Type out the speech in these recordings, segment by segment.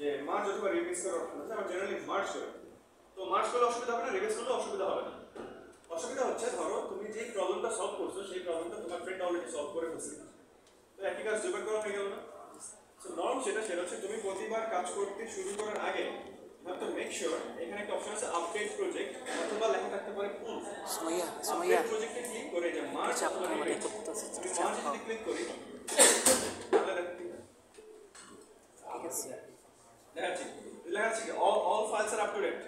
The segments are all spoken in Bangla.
যে মার্জ অথবা রিভাইজ করার অপশন আছে, আমরা জেনারেলি মার্জ করি। তো মার্জ করলে অসুবিধা হবে না, রিভাইজ করলে অসুবিধা হবে না। অসুবিধা হচ্ছে ধরো তুমি যে প্রবলেমটা সলভ করছো সেই প্রবলেমটা তোমার ফ্রেন্ড অলরেডি সলভ করে ফেলছে, তো একই কাজ দুবার করা হয়ে গেল না। সো নর্ম সেটা হচ্ছে তুমি প্রতিবার কাজ করতে শুরু করার আগে you have to make sure এখানে একটা অপশন আছে আপডেট প্রজেক্ট অথবা লেখা থাকতে পারে পুল। আপডেট প্রজেক্টে ক্লিক করে যে মার্জ অথবা রিভাইজ, মার্জ যদি ক্লিক করি তাহলে দেখো ঠিক আছে, লেখা আছে কি all files are up to date।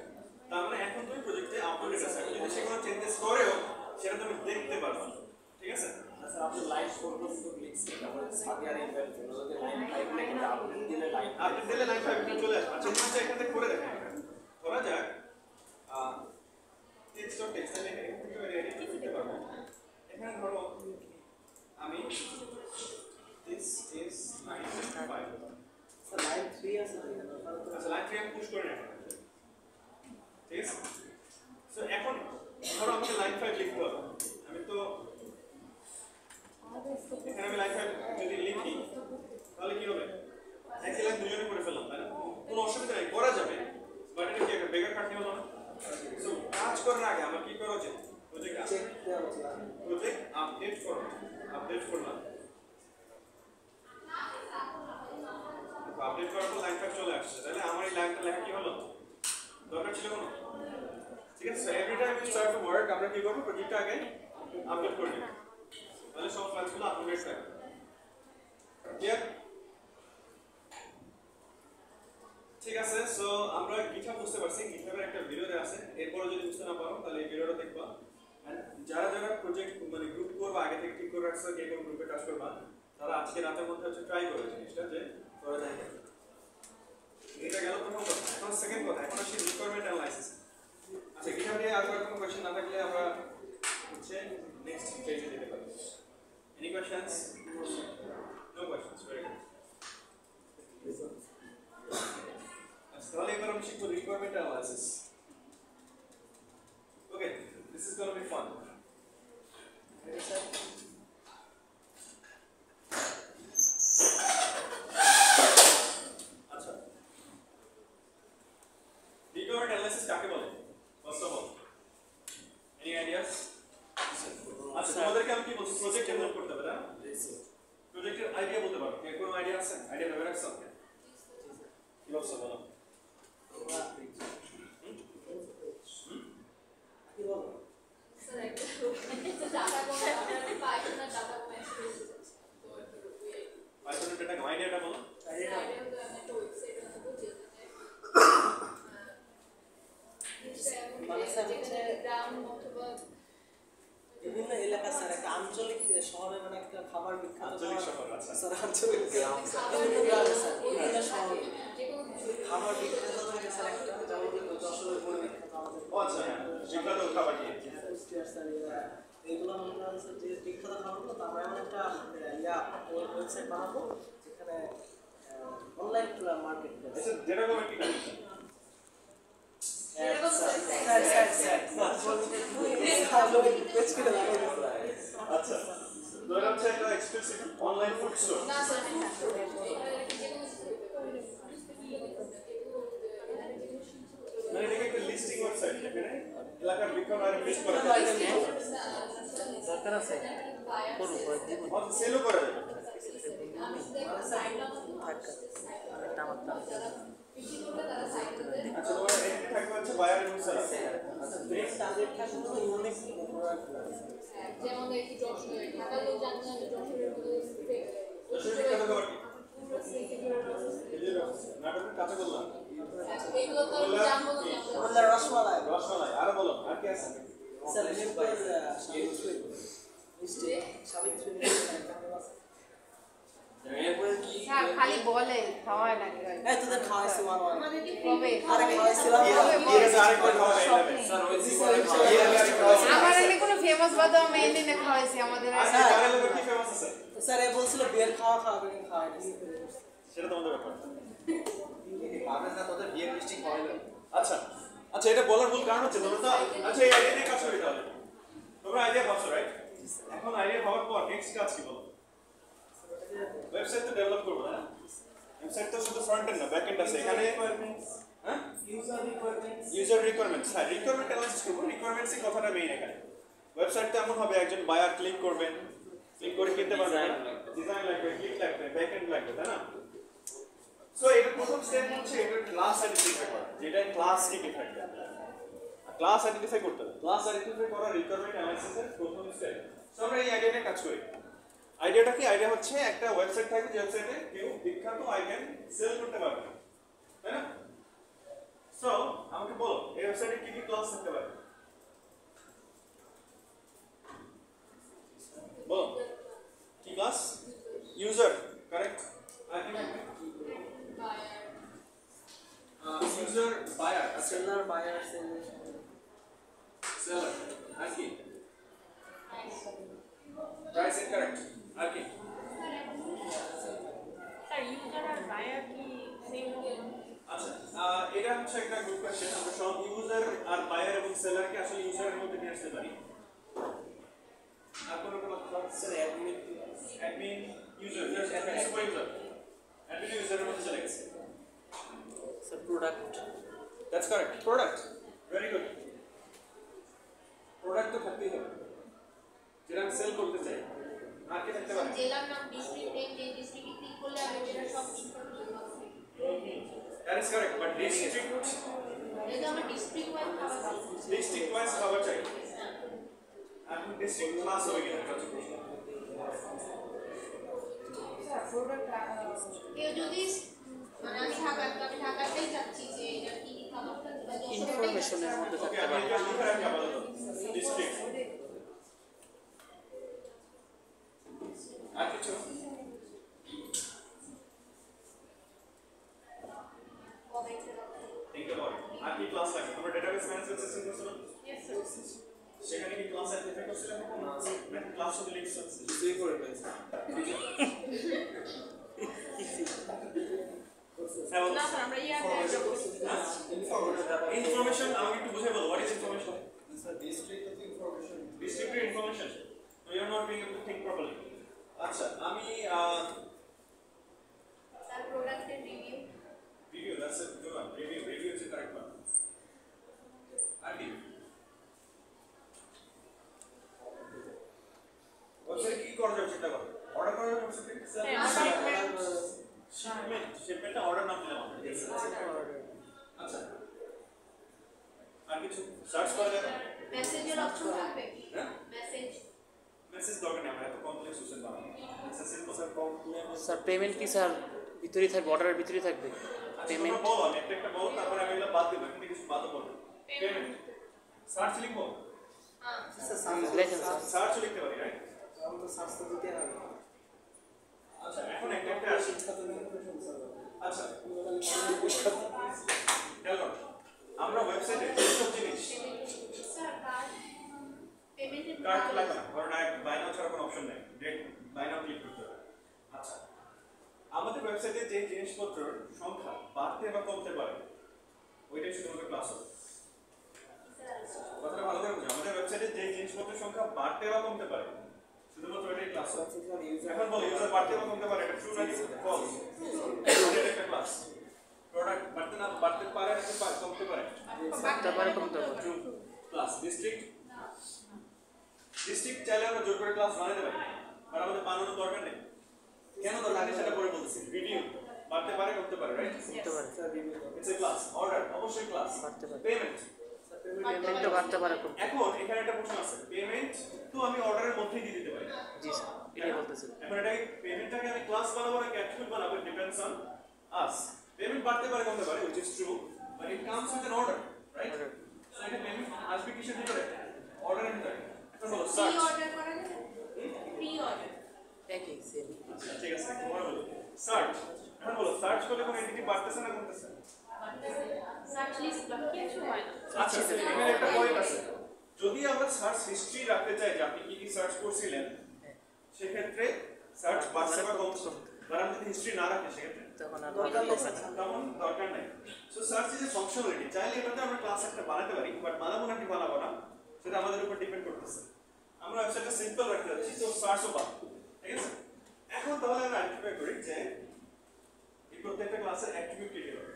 তার মানে এখন তুমি প্রজেক্টে আপডেট আছে, যদি সেগুলো চেঞ্জেস করেও সেটা তুমি দেখতে পারবে, ঠিক আছে। আচ্ছা আপনি লাইভ করবেন তো লিখছি আমরা আগে আর ইনভাইট করব, যদি লাইন 5 লেখেন আপডেট দিলে লাইন 5 চলে আসবে। আচ্ছা জিনিসটা এখান থেকে করে দেখেন, ধরা যাক text.txt আমি এখান থেকে এডিট করতে পারবো। এখানে ধরো আমি this is line 5, sir line 3 আছে না? আচ্ছা লাইন 3 আমি পুশ করে নেব, ঠিক আছে। সো এখন ধরো আমাকে লাইন 5 লিখতে হবে, আমি তো এখানে আমি লাইন 5 যদি লিখি তাহলে কি হবে, একই লাইন দুজনে করে ফেললাম, তাই না? কোনো অসুবিধা নেই, করা যাবে, বাট এটা কি একটা বেকার খাটনি হলো না? সো কাজ করার আগে আমার কি করা উচিত, প্রজেক্ট আপডেট করলাম, আপডেট করার পর লাইন 5 চলে আসছে, তাহলে আমার এই লাইনটা লেখা কি হলো, দরকার ছিল কোনো, ঠিক আছে। So every time you start to work আমরা কি করব, প্রজেক্টটা আগে আপডেট করে নেব, তাহলে সব ফাইলগুলো আপডেট থাকবে। ক্লিয়ার? ঠিক আছে। সো আমরা GitHub বুঝতে পারছি, GitHub-এর একটা ভিডিও দেওয়া আছে, এরপরে যদি বুঝতে না পারো তাহলে এই ভিডিওটা দেখবা। এন্ড যারা যারা প্রজেক্ট মানে গ্রুপ করবা আগে থেকে ঠিক করে রাখছো কে কোন গ্রুপে কাজ করবা, তারা আজকে রাতের মধ্যে ট্রাই করবে জিনিসটা যে করা যায় কিনা। এটা গেল প্রথম কথা। এখন সেকেন্ড কথা, এখন আসি রিকোয়ারমেন্ট অ্যানালাইসিস। আচ্ছা GitHub নিয়ে আর কোনো কোশ্চেন না থাকলে আমরা হচ্ছে নেক্সট পেজে যেতে পারি। Any questions? No questions, very good. তাহলে এবার আমরা শিখব requirement analysis. Okay, this is gonna be fun. আচ্ছা, রিকোয়ারমেন্ট অ্যানালাইসিস কাকে বলে? First of all any ideas? আচ্ছা তোমাদেরকে আমি কি বলছি, প্রজেক্ট ডেভেলপ করতে হবে, না? প্রজেক্টের আইডিয়া বলতে পারো, কে কোনো আইডিয়া আছে? আইডিয়া ভেবে রাখছো? কি ভাবছো বলো? বিভিন্ন এলাকা স্যার একটা আঞ্চলিক শহরে মানে একটা খাবার বিখ্যাত, আঞ্চলিক শহর, আচ্ছা স্যার আঞ্চলিক গ্রাম, বিভিন্ন গ্রামে স্যার বিভিন্ন শহর খাবার বিখ্যাত হয়ে স্যার একটা যেমন যশোরের বড় বিখ্যাত আমাদের, আচ্ছা বিখ্যাত খাবার কি এগুলো মনে করেন স্যার যে বিখ্যাত খাবারগুলো, তো আমরা এমন একটা ওয়েবসাইট বানাবো যেখানে অনলাইন মার্কেট প্লেস, আচ্ছা যেটা বলে কি আচ্ছা ধরে হচ্ছে একটা এক্সক্লুসিভ অনলাইন ফুড স্টোর, না স্যার মানে এটা একটা লিস্টিং ওয়েবসাইট যেখানে এলাকার বিজ্ঞান আর লিস্ট করা দরকার আছে করব দিব আর সেলও করা যায়। আচ্ছা তোমার এন্ট্রি থাকবে হচ্ছে বায়ার এবং সেলার, আচ্ছা ব্রেক টার্গেট থাকবে তো ইউনিক যেমন দেখি যশোরে ঢাকা লোক জানতে না যশোরের মধ্যে যশোরের কত খাবার কি নাটকের কাছে বললাম এইগুলো তো জানবো না, বললা রসমালাই, রসমালাই আর বলো আর কি আছে স্যার এরপর সাবিত্রী হ্যাঁ খালি বলে খাওয়ায় না এই তোদের খাওয়াইছি ওয়ান কবে আরে খাওয়াইছিলাম আরেকবার খাওয়া স্যার ওই আমার এনে কোনো ফেমাস বাদাম মেইনলি না খাওয়াইছি আমাদের আচ্ছা কারেল কি ফেমাস আছে স্যার এ বলছিল বিয়ার খাওয়াবে খাওয়াইছি সেটা তোমাদের ব্যাপার পাবে না তোদের বিয়ের মিষ্টি খাওয়াইলো। আচ্ছা আচ্ছা এটা বলার মূল কারণ হচ্ছে তোমরা তো আচ্ছা এই আইডিয়া নিয়ে কাজ করি তাহলে তোমরা আইডিয়া ভাবছো রাইট, এখন আইডিয়া ভাবার পর নেক্সট কাজ কি বলো? ওয়েবসাইট তো ডেভেলপ করবো না, ওয়েবসাইট তো শুধু ফ্রন্ট ফ্রন্ট এন্ড না ব্যাক এন্ড আছে এখানে হ্যাঁ ইউজার রিকোয়ারমেন্টস হ্যাঁ রিকোয়ারমেন্ট অ্যানালাইসিস করব রিকোয়ারমেন্টসই কথাটা মেইন এখানে ওয়েবসাইটে এমন হবে একজন বায়ার ক্লিক করবেন ক্লিক করে কিনতে পারবেন ডিজাইন লাগবে ক্লিক লাগবে ব্যাক এন্ড লাগবে তাই না সো এটা প্রথম স্টেপ হচ্ছে এটা ক্লাস আইডেন্টিফাই করা যেটা ক্লাস কি কি থাকবে ক্লাস আইডেন্টিফাই করতে হবে ক্লাস আইডেন্টিফাই করা রিকোয়ারমেন্ট অ্যানালাইসিসের প্রথম স্টেপ সো আমরা এই আইডিয়া নিয়ে কাজ করি আইডিয়াটা কি আইডিয়া হচ্ছে একটা ওয়েবসাইট থাকে যে ওয়েবসাইটে কেউ বিখ্যাত আইটেম সেল করতে পারবে তাই না সো আমাকে বলো এই ওয়েবসাইটে কি কি ক্লাস থাকতে পারে বলো কি ক্লাস ইউজার কারেক্ট আর কি user buyer seller buyer seller আর কি প্রাইস ইনকারেক্ট আর কি স্যার ইউজার আর বায়ার কি সেম আচ্ছা এটা হচ্ছে একটা গুড কোশ্চেন আমরা সব ইউজার আর বায়ার এবং সেলারকে আসলে ইউজারের মধ্যে নিয়ে আসতে পারি আর কোন কোন কথা sir admin user admin super user admin ইউজারের মধ্যে চলে গেছে sir product that's correct product very good product তো থাকতেই হবে যেটা আমি সেল করতে চাই আর কি থাকতে পারে জেলার নাম ডিস্ট্রিক্ট নেম যে ডিস্ট্রিক্টে ক্লিক করলে আমি যেটা সব ইনফরমেশন পাচ্ছি that is correct but district এটা আমরা ডিস্ট্রিক্ট ওয়াইজ খাবার ডিস্ট্রিক্ট ওয়াইজ খাবার চাই এখন ডিস্ট্রিক্ট ক্লাস হবে কিনা কেউ যদি মানে আমি ঢাকাতেই যাচ্ছি যে এটা কি কি খাবার থাকবে ইনফরমেশনের মধ্যে ওকে থাকতে আমি পারে এটা লিখে রাখি আপাতত ডিস্ট্রিক্ট আর কিছু think about it আর কি ক্লাস লাগবে তোমরা ডেটাবেস ম্যানেজমেন্ট সিস্টেম করছো না সেখানে কি ক্লাস আইডেন্টিফাই করছিলেন না ক্লাস শুধু লিখছেন কিছুই করে ফেলছেন না স্যার আমরা ইয়ার ইনফরমেশন আমাকে একটু বুঝিয়ে বলো what is information District of information. ডিস্ট্রিক্টের information so you are not being able to think properly আচ্ছা আমি তার প্রোডাক্টের review review that's a good one review is the correct one আর কি ওয়েবসাইট কি করা যাবে সেটা করো অর্ডার করা যাবে ওয়েবসাইটে শিপমেন্টটা অর্ডার নাম দিলাম আচ্ছা আর কিছু সার্চ করা যাবে মেসেজের অপশন থাকবে হ্যাঁ মেসেজ মেসেজ দরকার নেই আমরা এত কমপ্লেক্স ওয়েবসাইট বানাবো আচ্ছা সিম্পল স্যার স্যার পেমেন্ট কি স্যার ভিতরেই থাকবে অর্ডারের ভিতরেই থাকবে পেমেন্ট বলো আমি একটা বলো তারপর আমি এগুলো বাদ দেব কিন্তু কিছু বাদ বলবো পেমেন্ট সার্চ লিখবো হ্যাঁ লেখেন স্যার সার্চ লিখতে পারি রাইট আমি তো সার্চ তো দিতে হবে আচ্ছা এখন একটা আসি আচ্ছা দেখো আমরা ওয়েবসাইটে সব জিনিস স্যার কার্ড পেমেন্টের কার্ড লাগবে না কারণ বাই নাও ছাড়া কোনো অপশন নেই ডাইরেক্ট বাই নাও ক্লিক করতে হবে আচ্ছা আমাদের ওয়েবসাইটে যে জিনিসপত্রের সংখ্যা বাড়তে বা কমতে পারে ওইটাই শুধুমাত্র ক্লাস হবে কথাটা ভালো করে বুঝো আমাদের ওয়েবসাইটে যে জিনিসপত্রের সংখ্যা বাড়তে বা কমতে পারে শুধুমাত্র এটাই ক্লাস হবে এখন বলো ইউজার বাড়তে বা কমতে পারে এটা ট্রু নাকি ফলস এটা একটা ক্লাস প্রোডাক্ট বাড়তে পারে নাকি কমতে পারে বাড়তে পারে কমতে পারে ট্রু ক্লাস ডিস্ট্রিক্ট চাইলে আমরা জোর করে ক্লাস বানাতে পারি আর আমাদের বানানোর দরকার নেই কেন দরকার নেই সেটা পরে বলতেছি রিভিউ বাড়তে পারে কমতে পারে রাইট করতে পারে sir it's a class order অবশ্যই ক্লাস বাড়তে পারে পেমেন্ট পেমেন্টও বাড়তে পারে কমতে এখন এখানে একটা প্রশ্ন আছে পেমেন্ট তো আমি অর্ডারের মধ্যেই দিয়ে দিতে পারি জি স্যার এটাই বলতেছি এখন এটা পেমেন্টটাকে আমি ক্লাস বানাবো না অ্যাট্রিবিউট বানাবো ডিপেন্ডস অন আস পেমেন্ট বাড়তে পারে কমতে পারে which is true but it comes with an order right Order. so এটা পেমেন্ট আসবে কিসের ভিতরে অর্ডারের ভিতরে এখন বলো প্রি সার্চ অর্ডার করা যাবে প্রি অর্ডার একই সেম ঠিক আছে তোমার বলো সার্চ এখন বলো সার্চ করলে কোন এন্টিটি বাড়তেছে না কমতেছে সার্চ লিস্ট বা কিছু হয় না আচ্ছা এখানে একটা পয়েন্ট আছে যদি আমরা সার্চ হিস্ট্রি রাখতে চাই যে আপনি কি কি সার্চ করছিলেন সেক্ষেত্রে সার্চ বাড়ছে বা কমছে আর আমি যদি হিস্ট্রি না রাখি সেক্ষেত্রে তখন আর দরকার হবে না তেমন দরকার নাই so search is a functionality চাইলে এটাতে আমরা ক্লাস একটা বানাতে পারি বাট বানাবো না কি বানাবো না সেটা আমাদের উপর ডিপেন্ড করতেছে আমরা ওয়েবসাইটটা সিম্পল রাখতে যাচ্ছি তো সার্চও পাবো ঠিক আছে এখন তাহলে আমরা আইডেন্টিফাই করি যে এই প্রত্যেকটা ক্লাসের অ্যাট্রিবিউট কি কি হবে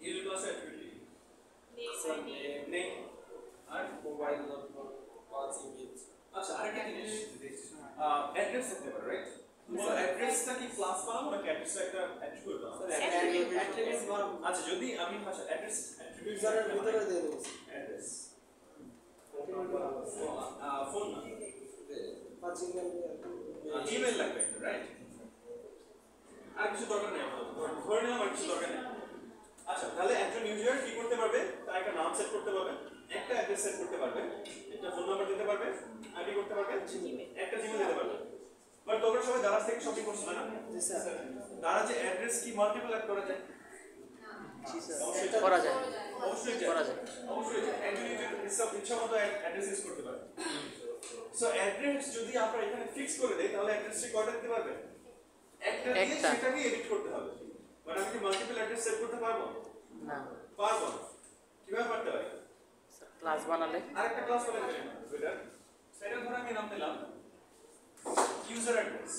ইউজার ক্লাসের অ্যাট্রিবিউট কি নেম আর মোবাইল নম্বর 5 ইমেজ আচ্ছা আরেকটা জিনিস অ্যাড্রেস থাকতে পারে রাইট তোমার অ্যাড্রেসটা কি ক্লাস বানাবো নাকি অ্যাড্রেসটা একটা অ্যাট্রিবিউট বানাবো অ্যাট্রিবিউট বানাবো আচ্ছা যদি আমি ভাষা অ্যাড্রেস অ্যাট্রিবিউট ইউজারের ভিতরে দিয়ে দেবো অ্যাড্রেস ফোন ফোন না বা জিমেল ইমেল লাগবে রাইট আর কিছু দরকার নেই ধরে নিলাম আর কিছু দরকার নেই আচ্ছা তাহলে একজন ইউজার কি করতে পারবে তার একটা নাম সেট করতে পারবে একটা অ্যাড্রেস সেট করতে পারবে একটা ফোন নাম্বার দিতে পারবে আইডি করতে পারবে একটা জিমেল দিতে পারবে বাট তোমরা সবাই দারাজ থেকে শপিং করছো না জি স্যার দারাজে অ্যাড্রেস কি মাল্টিপল অ্যাড করা যায় জি স্যার অবশ্যই করা যায় অবশ্যই করা যায় অবশ্যই একজন ইউজার ইচ্ছা মতো অ্যাড্রেস ইউজ করতে পারে সো অ্যাড্রেস যদি আমরা এখানে ফিক্স করে দেই তাহলে অ্যাড্রেসটি কয়টা দিতে পারবে একটা দিয়ে সেটাকে এডিট করতে হবে মানে আমি কি মাল্টিপল অ্যাড্রেস সেট করতে পারবো না পারবো না কিভাবে পারতে পারি ক্লাস বানালে আরেকটা ক্লাস বানাতে পারি বেটার সেটা ধরে আমি নাম দিলাম ইউজার অ্যাড্রেস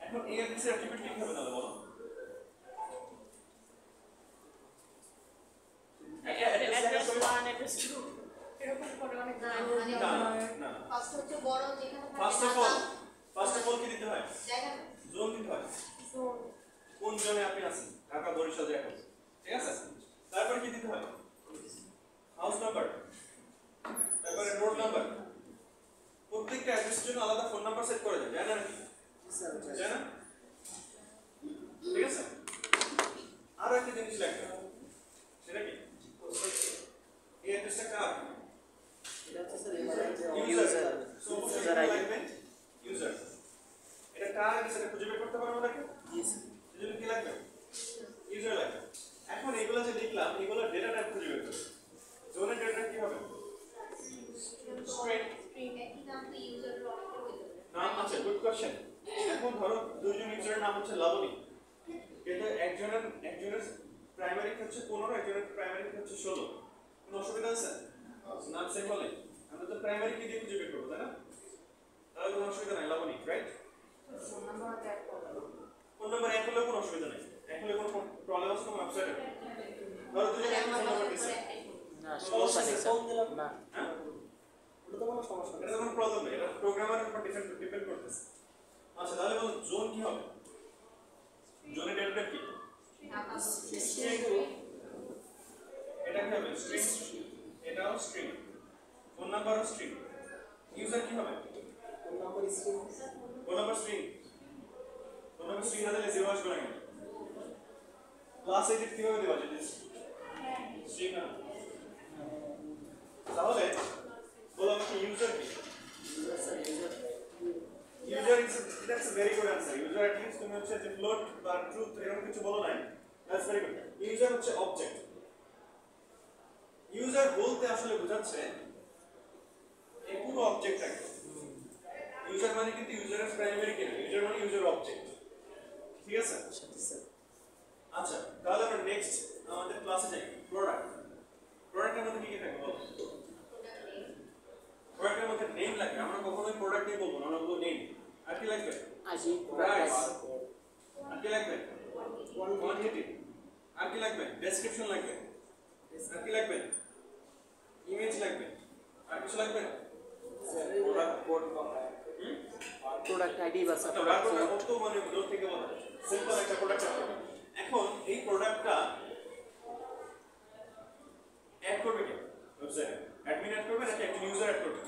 এখন এই অ্যাড্রেসের অ্যাট্রিবিউট কি হবে তাহলে বলো অ্যাড্রেস 1 অ্যাড্রেস 2 এরকম করে অনেক না মানে না না ফার্স্ট হচ্ছে বড় যেখানে থাকে ফার্স্ট অফ অল কি দিতে হয় জায়গা জোন দিতে হয় জোন কোন জোনে আপনি আছেন ঢাকা বরিশাল এখন ঠিক আছে তারপরে কি দিতে হয় হাউস নাম্বার তারপরে রোড নাম্বার প্রত্যেকটা অ্যাড্রেসের জন্য আলাদা ফোন নাম্বার সেট করা যায় জানেন নাকি জানেন না ঠিক আছে আর একটা জিনিস লাগবে সেটা কি এই অ্যাড্রেসটা কার এটা হচ্ছে স্যার ইউজার সো ইউজার লাগবে ইউজার এটা কার সেটা খুঁজে বের করতে পারবো নাকি জি স্যার সেজন্য কি লাগবে ইউজার লাগবে এখন এগুলো যে লিখলাম এগুলো ডেটা টাইপ খুঁজে বের করতে জোনের ডেটা কি হবে স্ট্রিং একই নাম তো ইউজার অনেকটা হয়ে যাবে নাম আছে গুড কোশ্চেন এখন ধরো দুইজন ইউজারের নাম হচ্ছে লাবণী কিন্তু একজনের প্রাইমারি কি হচ্ছে 15 একজনের প্রাইমারি কি হচ্ছে 16 কোনো অসুবিধা আছে নাম সেম হলে আমরা তো প্রাইমারি কি দিয়ে খুঁজে বের করবো তাই না তাহলে কোনো অসুবিধা নাই Labani right phone number add করব ফোন নাম্বার এক হলেও কোনো অসুবিধা নাই এক হলে কোনো প্রবলেম আছে কোনো ওয়েবসাইটে ধরো দুজন এক ফোন নাম্বার দিছে না সমস্যা নেই স্যার না হ্যাঁ ওটা তো কোনো সমস্যা নেই এটা তো কোনো প্রবলেম নেই এটা প্রোগ্রামারের উপর ডিপেন্ড করতেছে আচ্ছা তাহলে বলো জোন কি হবে জোনের ডেটা টাইপ কি স্ট্রিং এটা কি হবে স্ট্রিং এটাও স্ট্রিং ফোন নাম্বারও স্ট্রিং ইউজার কি হবে phone number screen phone number string না দিলে জিরো আসবে না ক্লাস এডিট কিভাবে দেওয়া যায় স্ট্রিং না তাহলে বলো আমাকে ইউজার কি user that's a very good answer user at least তুমি হচ্ছে যে ফ্লোট বা ট্রুথ এরকম কিছু বলো নাই দ্যাটস ভেরি গুড ইউজার হচ্ছে অবজেক্ট ইউজার বলতে আসলে বোঝাচ্ছে এই পুরো অবজেক্টটাকে ইউজার মানে কিন্তু ইউজারের প্রাইমারি কি না ইউজার মানে ইউজার অবজেক্ট ঠিক আছে আচ্ছা তাহলে আমরা নেক্সট আমাদের ক্লাসে যাই প্রোডাক্টের মধ্যে কি কি থাকবে বলো প্রোডাক্টের মধ্যে নেম লাগবে আমরা কখনোই প্রোডাক্ট নিয়ে বলবো না আমরা বলবো নেম আর কি লাগবে আজি প্রাইস আর কি লাগবে কোয়ান্টিটি আর কি লাগবে ডেসক্রিপশন লাগবে আর কি লাগবে ইমেজ লাগবে আর কিছু লাগবে প্রোডাক্ট কোড প্রোডাক্ট আইডি বা একটা বারকোড কত মানে দূর থেকে বলা সিম্পল একটা প্রোডাক্ট এখন এই প্রোডাক্টটা অ্যাড করবে কে ওয়েবসাইটে অ্যাডমিন অ্যাড করবে নাকি একজন ইউজার অ্যাড করবে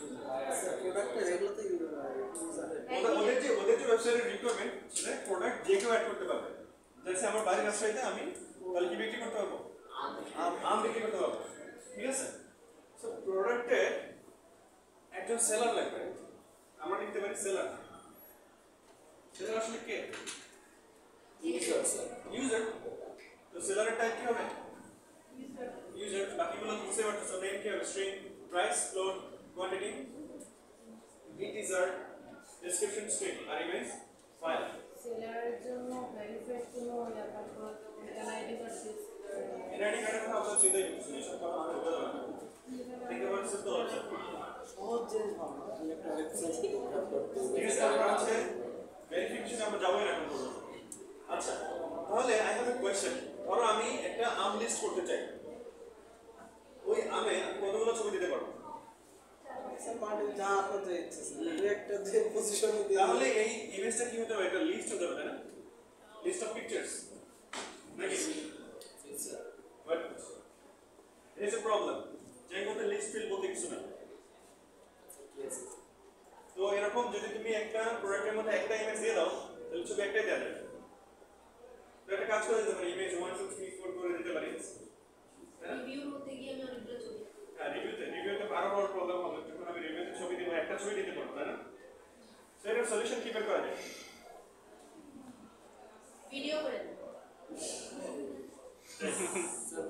প্রোডাক্টটা রেগুলারলি ইউজার ওদের যে ওয়েবসাইটের রিকোয়ারমেন্ট সেটা প্রোডাক্ট যে কেউ অ্যাড করতে পারবে যাতে আমার বাড়ির রাস্তায় আমি তাহলে কি বিক্রি করতে পারবো আম বিক্রি করতে পারবো ঠিক আছে সো প্রোডাক্টে একজন সেলার লাগবে আমরা লিখতে পারি সেলার সেলার আসলে কে ইউজার তো সেলারের টাইপ কি হবে ইউজার বাকিগুলো বুঝতে পারছো নেম কি হবে string price float quantity integer description string আর ইমেজ ফাইল সেলারের জন্য ভেরিফাইড কোনো ব্যাপার করা এনআইডি ভার্সেস এনআইডি কার্ডের কথা আমরা চিন্তাই করছি এসব কথা আমাদের বোঝা যাবে না দেখতে পাচ্ছি তো সহজ জিনিস ভাবনা একটা ওয়েবসাইট থেকে ঠিক আছে আমরা হচ্ছে ভেরিফিকেশন আমরা যাবোই না এখন পর্যন্ত। আচ্ছা তাহলে আই হ্যাভ এ কোয়েশ্চেন, ধরো আমি একটা আম লিস্ট করতে চাই, ওই আমে আমি কতগুলো ছবি দিতে পারবো? স্যার মার্টিন যা আপনার যে ইচ্ছে স্যার দুই একটা যে পজিশনে দিয়ে তাহলে এই ইমেজটা কি হতে হবে? একটা লিস্ট হতে হবে, তাই না? লিস্ট অফ পিকচার্স নাকি? বাট ইটস এ প্রবলেম, যাই মধ্যে লিস্ট ফিল বলতে কিছু না। তো এরকম যদি তুমি একটা প্রোডাক্টের মধ্যে একটা ইমেজ দিয়ে দাও তাহলে ছবি একটাই দেওয়া যাবে। তো একটা কাজ করে দিতে পারি, ইমেজ 1 2 3 4 করে দিতে পারি। রিভিউর মধ্যে গিয়ে আমি অনেকগুলো ছবি হ্যাঁ, রিভিউতে আরো বড় প্রবলেম হবে, যখন আমি রিভিউতে ছবি দিব একটা ছবি দিতে পারবো, তাই না? তো এটার সলিউশন কি বের করা যায়? ভিডিও করে দেব। স্যার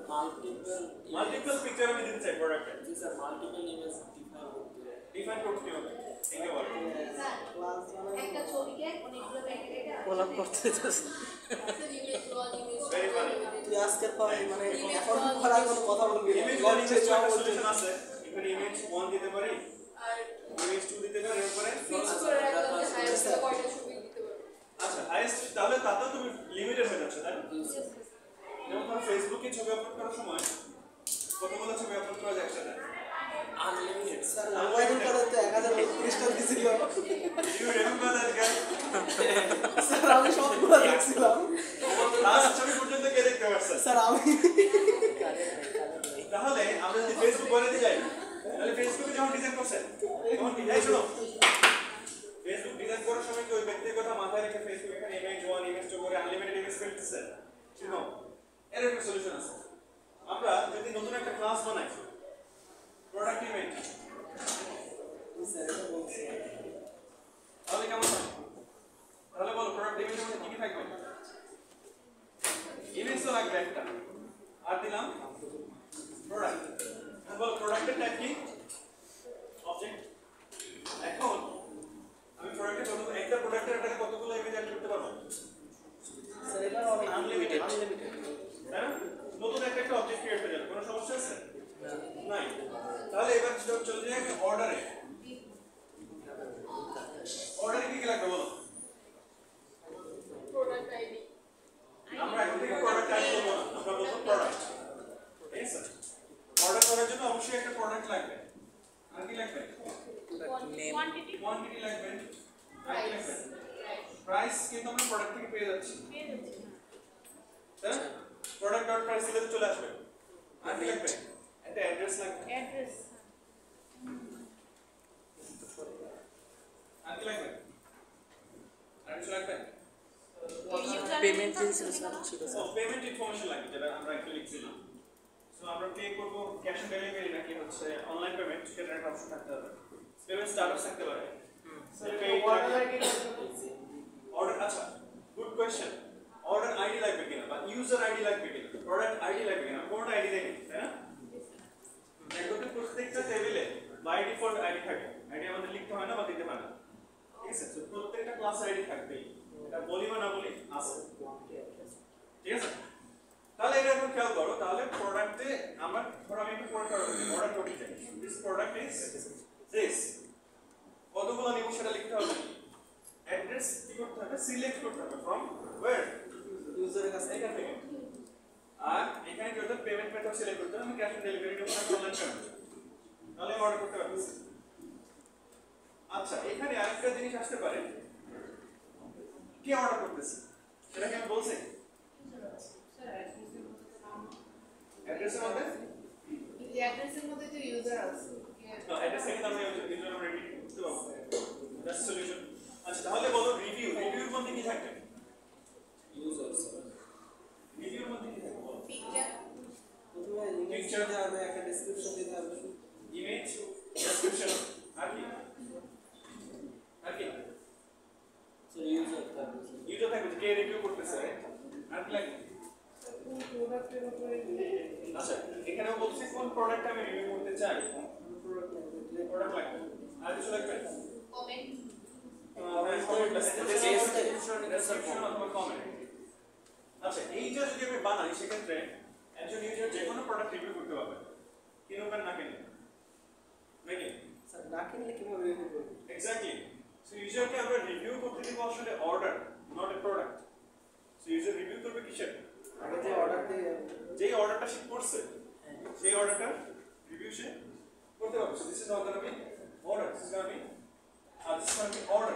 মাল্টিপল পিকচার আমি দিতে চাই প্রোডাক্টে, জি স্যার মাল্টিপল ইমেজ ডিফাইন করতে হবে। ঠিক আছে, স্যার ক্লাস একটা ছবিকে অনেকগুলো প্যাকেটে কোলাপ করতে যাচ্ছে image one image Very funny. তুই আজকের পর মানে এখন পড়ার কোনো কথা বলবি না ইমেজ লঞ্চে যাওয়া বলতে সলিউশন আছে, এখানে ইমেজ 1 দিতে পারি, আর ইমেজ 2 দিতে পারি, এরপরে ফিক্স করে রাখলাম যে হাইয়েস্ট কয়টা ছবি দিতে পারবো। আচ্ছা হাইয়েস্ট, তাহলে তাতেও তুমি লিমিটেড হয়ে যাচ্ছে, তাই না? যেমন ধরো ফেসবুকে ছবি আপলোড করার সময় কতগুলো ছবি আপলোড করা যায় একসাথে? আনলিমিটেড স্যার মোবাইল করে তো 1032টা দিছিল you remember that guy? Sir আমি সবগুলো দেখছিলাম লাস্ট ছবি পর্যন্ত কে দেখতে পারছে? স্যার আমি তাহলে আমরা যদি ফেসবুক বানাতে যাই, তাহলে ফেসবুকে যখন ডিজাইন করছেন তখন কি এই শোনো, ফেসবুক ডিজাইন করার সময় কি ওই ব্যক্তির কথা মাথায় রেখে ফেসবুক এখানে ইমেজ 1 ইমেজ 2 করে আনলিমিটেড ইমেজ ফেলতেছে? শুনো, এর একটা সলিউশন আছে। আমরা যদি নতুন একটা ক্লাস বানাই, প্রোডাক্ট ইমেজ, স্যার এটা বলছি তাহলে কেমন হয়? তাহলে বলো প্রোডাক্ট ইমেজের মধ্যে কি কি থাকবে? ইমেজ তো লাগবে একটা, আর দিলাম প্রোডাক্ট। বলো প্রোডাক্টের টাইপ কি? অবজেক্ট। এখন আমি প্রোডাক্টে একটা প্রোডাক্টের একটা কতগুলো ইমেজ অ্যাড করতে পারবো? স্যার এটা অনেক আনলিমিটেড, আনলিমিটেড তাই না? নতুন একটা অবজেক্ট ক্রিয়েট হয়ে যাবে, কোনো সমস্যা আছে? নাই। তাহলে এবার চলে যাই আমি অর্ডারে। অর্ডারে কি কি লাগবে বলো? প্রোডাক্ট আইডি আমরা এখন থেকে প্রোডাক্ট টাইপ করবো না, আমরা বলবো প্রোডাক্ট। ঠিক আছে? অর্ডার করার জন্য অবশ্যই একটা প্রোডাক্ট লাগবে। আর কি লাগবে? কোয়ান্টিটি কোয়ান্টিটি লাগবে। আর কি লাগবে? প্রাইস কিন্তু আমরা প্রোডাক্ট থেকে পেয়ে যাচ্ছি। তাই না? প্রোডাক্ট ডট প্রাইস দিলে তো চলে আসবে। আর কি লাগবে? একটা অ্যাড্রেস লাগবে। অ্যাড্রেস আর কি লাগবে? আর কিছু লাগবে? পেমেন্ট ইনস্ট্রাকশন ছিল ও পেমেন্ট ইনফরমেশন লাগবে, যেটা আমরা একটু লিখছিলাম। সো আমরা পে করব ক্যাশ অন ডেলিভারি নাকি হচ্ছে অনলাইন পেমেন্ট, সেটা একটা অপশন থাকতে হবে। পেমেন্ট স্ট্যাটাস থাকতে পারে। অর্ডার, আচ্ছা গুড কোয়েশ্চেন। অর্ডার আইডি লাগবে কিনা বা ইউজার আইডি লাগবে কিনা, প্রোডাক্ট আইডি লাগবে কিনা, কোনটা আইডি দেখি, তাই না? দেখো প্রত্যেকটা টেবিলে বাই ডিফল্ট আইডি থাকে, আইডি আমাদের লিখতে হয় না বা দিতে হয় না। ঠিক আছে? সো প্রত্যেকটা ক্লাস আইডি থাকবে, এটা বলি বা না বলি আছে। ঠিক আছে? তাহলে এটা একটু খেয়াল করো, তাহলে প্রোডাক্টে আমরা ধরো আমি একটু প্রোডাক্ট অর্ডার করতে চাই, দিস প্রোডাক্ট ইজ দিস, কতগুলো নিব সেটা লিখতে হবে। অ্যাড্রেস কি করতে হবে? সিলেক্ট করতে হবে ফ্রম ওয়্যার, ইউজারের কাছে এখান থেকে। আর এখানে কি করতে হবে? পেমেন্ট মেথড সিলেক্ট করতে হবে, আমি ক্যাশ অন ডেলিভারি নেব না অনলাইন পেমেন্ট, তাহলে অর্ডার করতে পারছি। আচ্ছা এখানে আরেকটা জিনিস আসতে পারে, কে অর্ডার করতেছে সেটা কি আমি বলছি? অ্যাড্রেসের মধ্যে অ্যাড্রেসের মধ্যে তো ইউজার আছে অ্যাড্রেস থেকে আমরা ইউজার আমরা রেডি করতে পারবো, দ্যাটস সলিউশন। আচ্ছা তাহলে বলো রিভিউর মধ্যে কি থাকবে? ইউজার্স রিভিউর মধ্যে কি থাকবে বলো? পিকচার প্রথমে ইমেজ দিতে হবে, একটা ডেসক্রিপশন দিতে হবে, ইমেজ, ডেসক্রিপশন, আর কি আর কি স্যার ইউজার থাকবে ইউজার থাকবে, কে রিভিউ করতেছে, আর কি লাগবে? প্রোডাক্টের উপরে আচ্ছা এখানেও বলছি কোন প্রোডাক্ট আমি রিভিউ করতে চাই, প্রোডাক্ট লাগবে প্রোডাক্ট লাগবে, আর কিছু লাগবে? কমেন্ট আচ্ছা এইটা যদি আমি বানাই সেক্ষেত্রে একজন ইউজার যে কোনো প্রোডাক্ট রিভিউ করতে পারবে, কিনবেন না কিনবেন নাকি? স্যার না কিনলে কিভাবে রিভিউ করব? এক্স্যাক্টলি। সো ইউজারকে আমরা রিভিউ করতে দিব আসলে অর্ডার, যেই অর্ডারটা সে করছে সেই অর্ডারটা রিভিউ সে করতে পারবে so this is not gonna be order this is gonna B order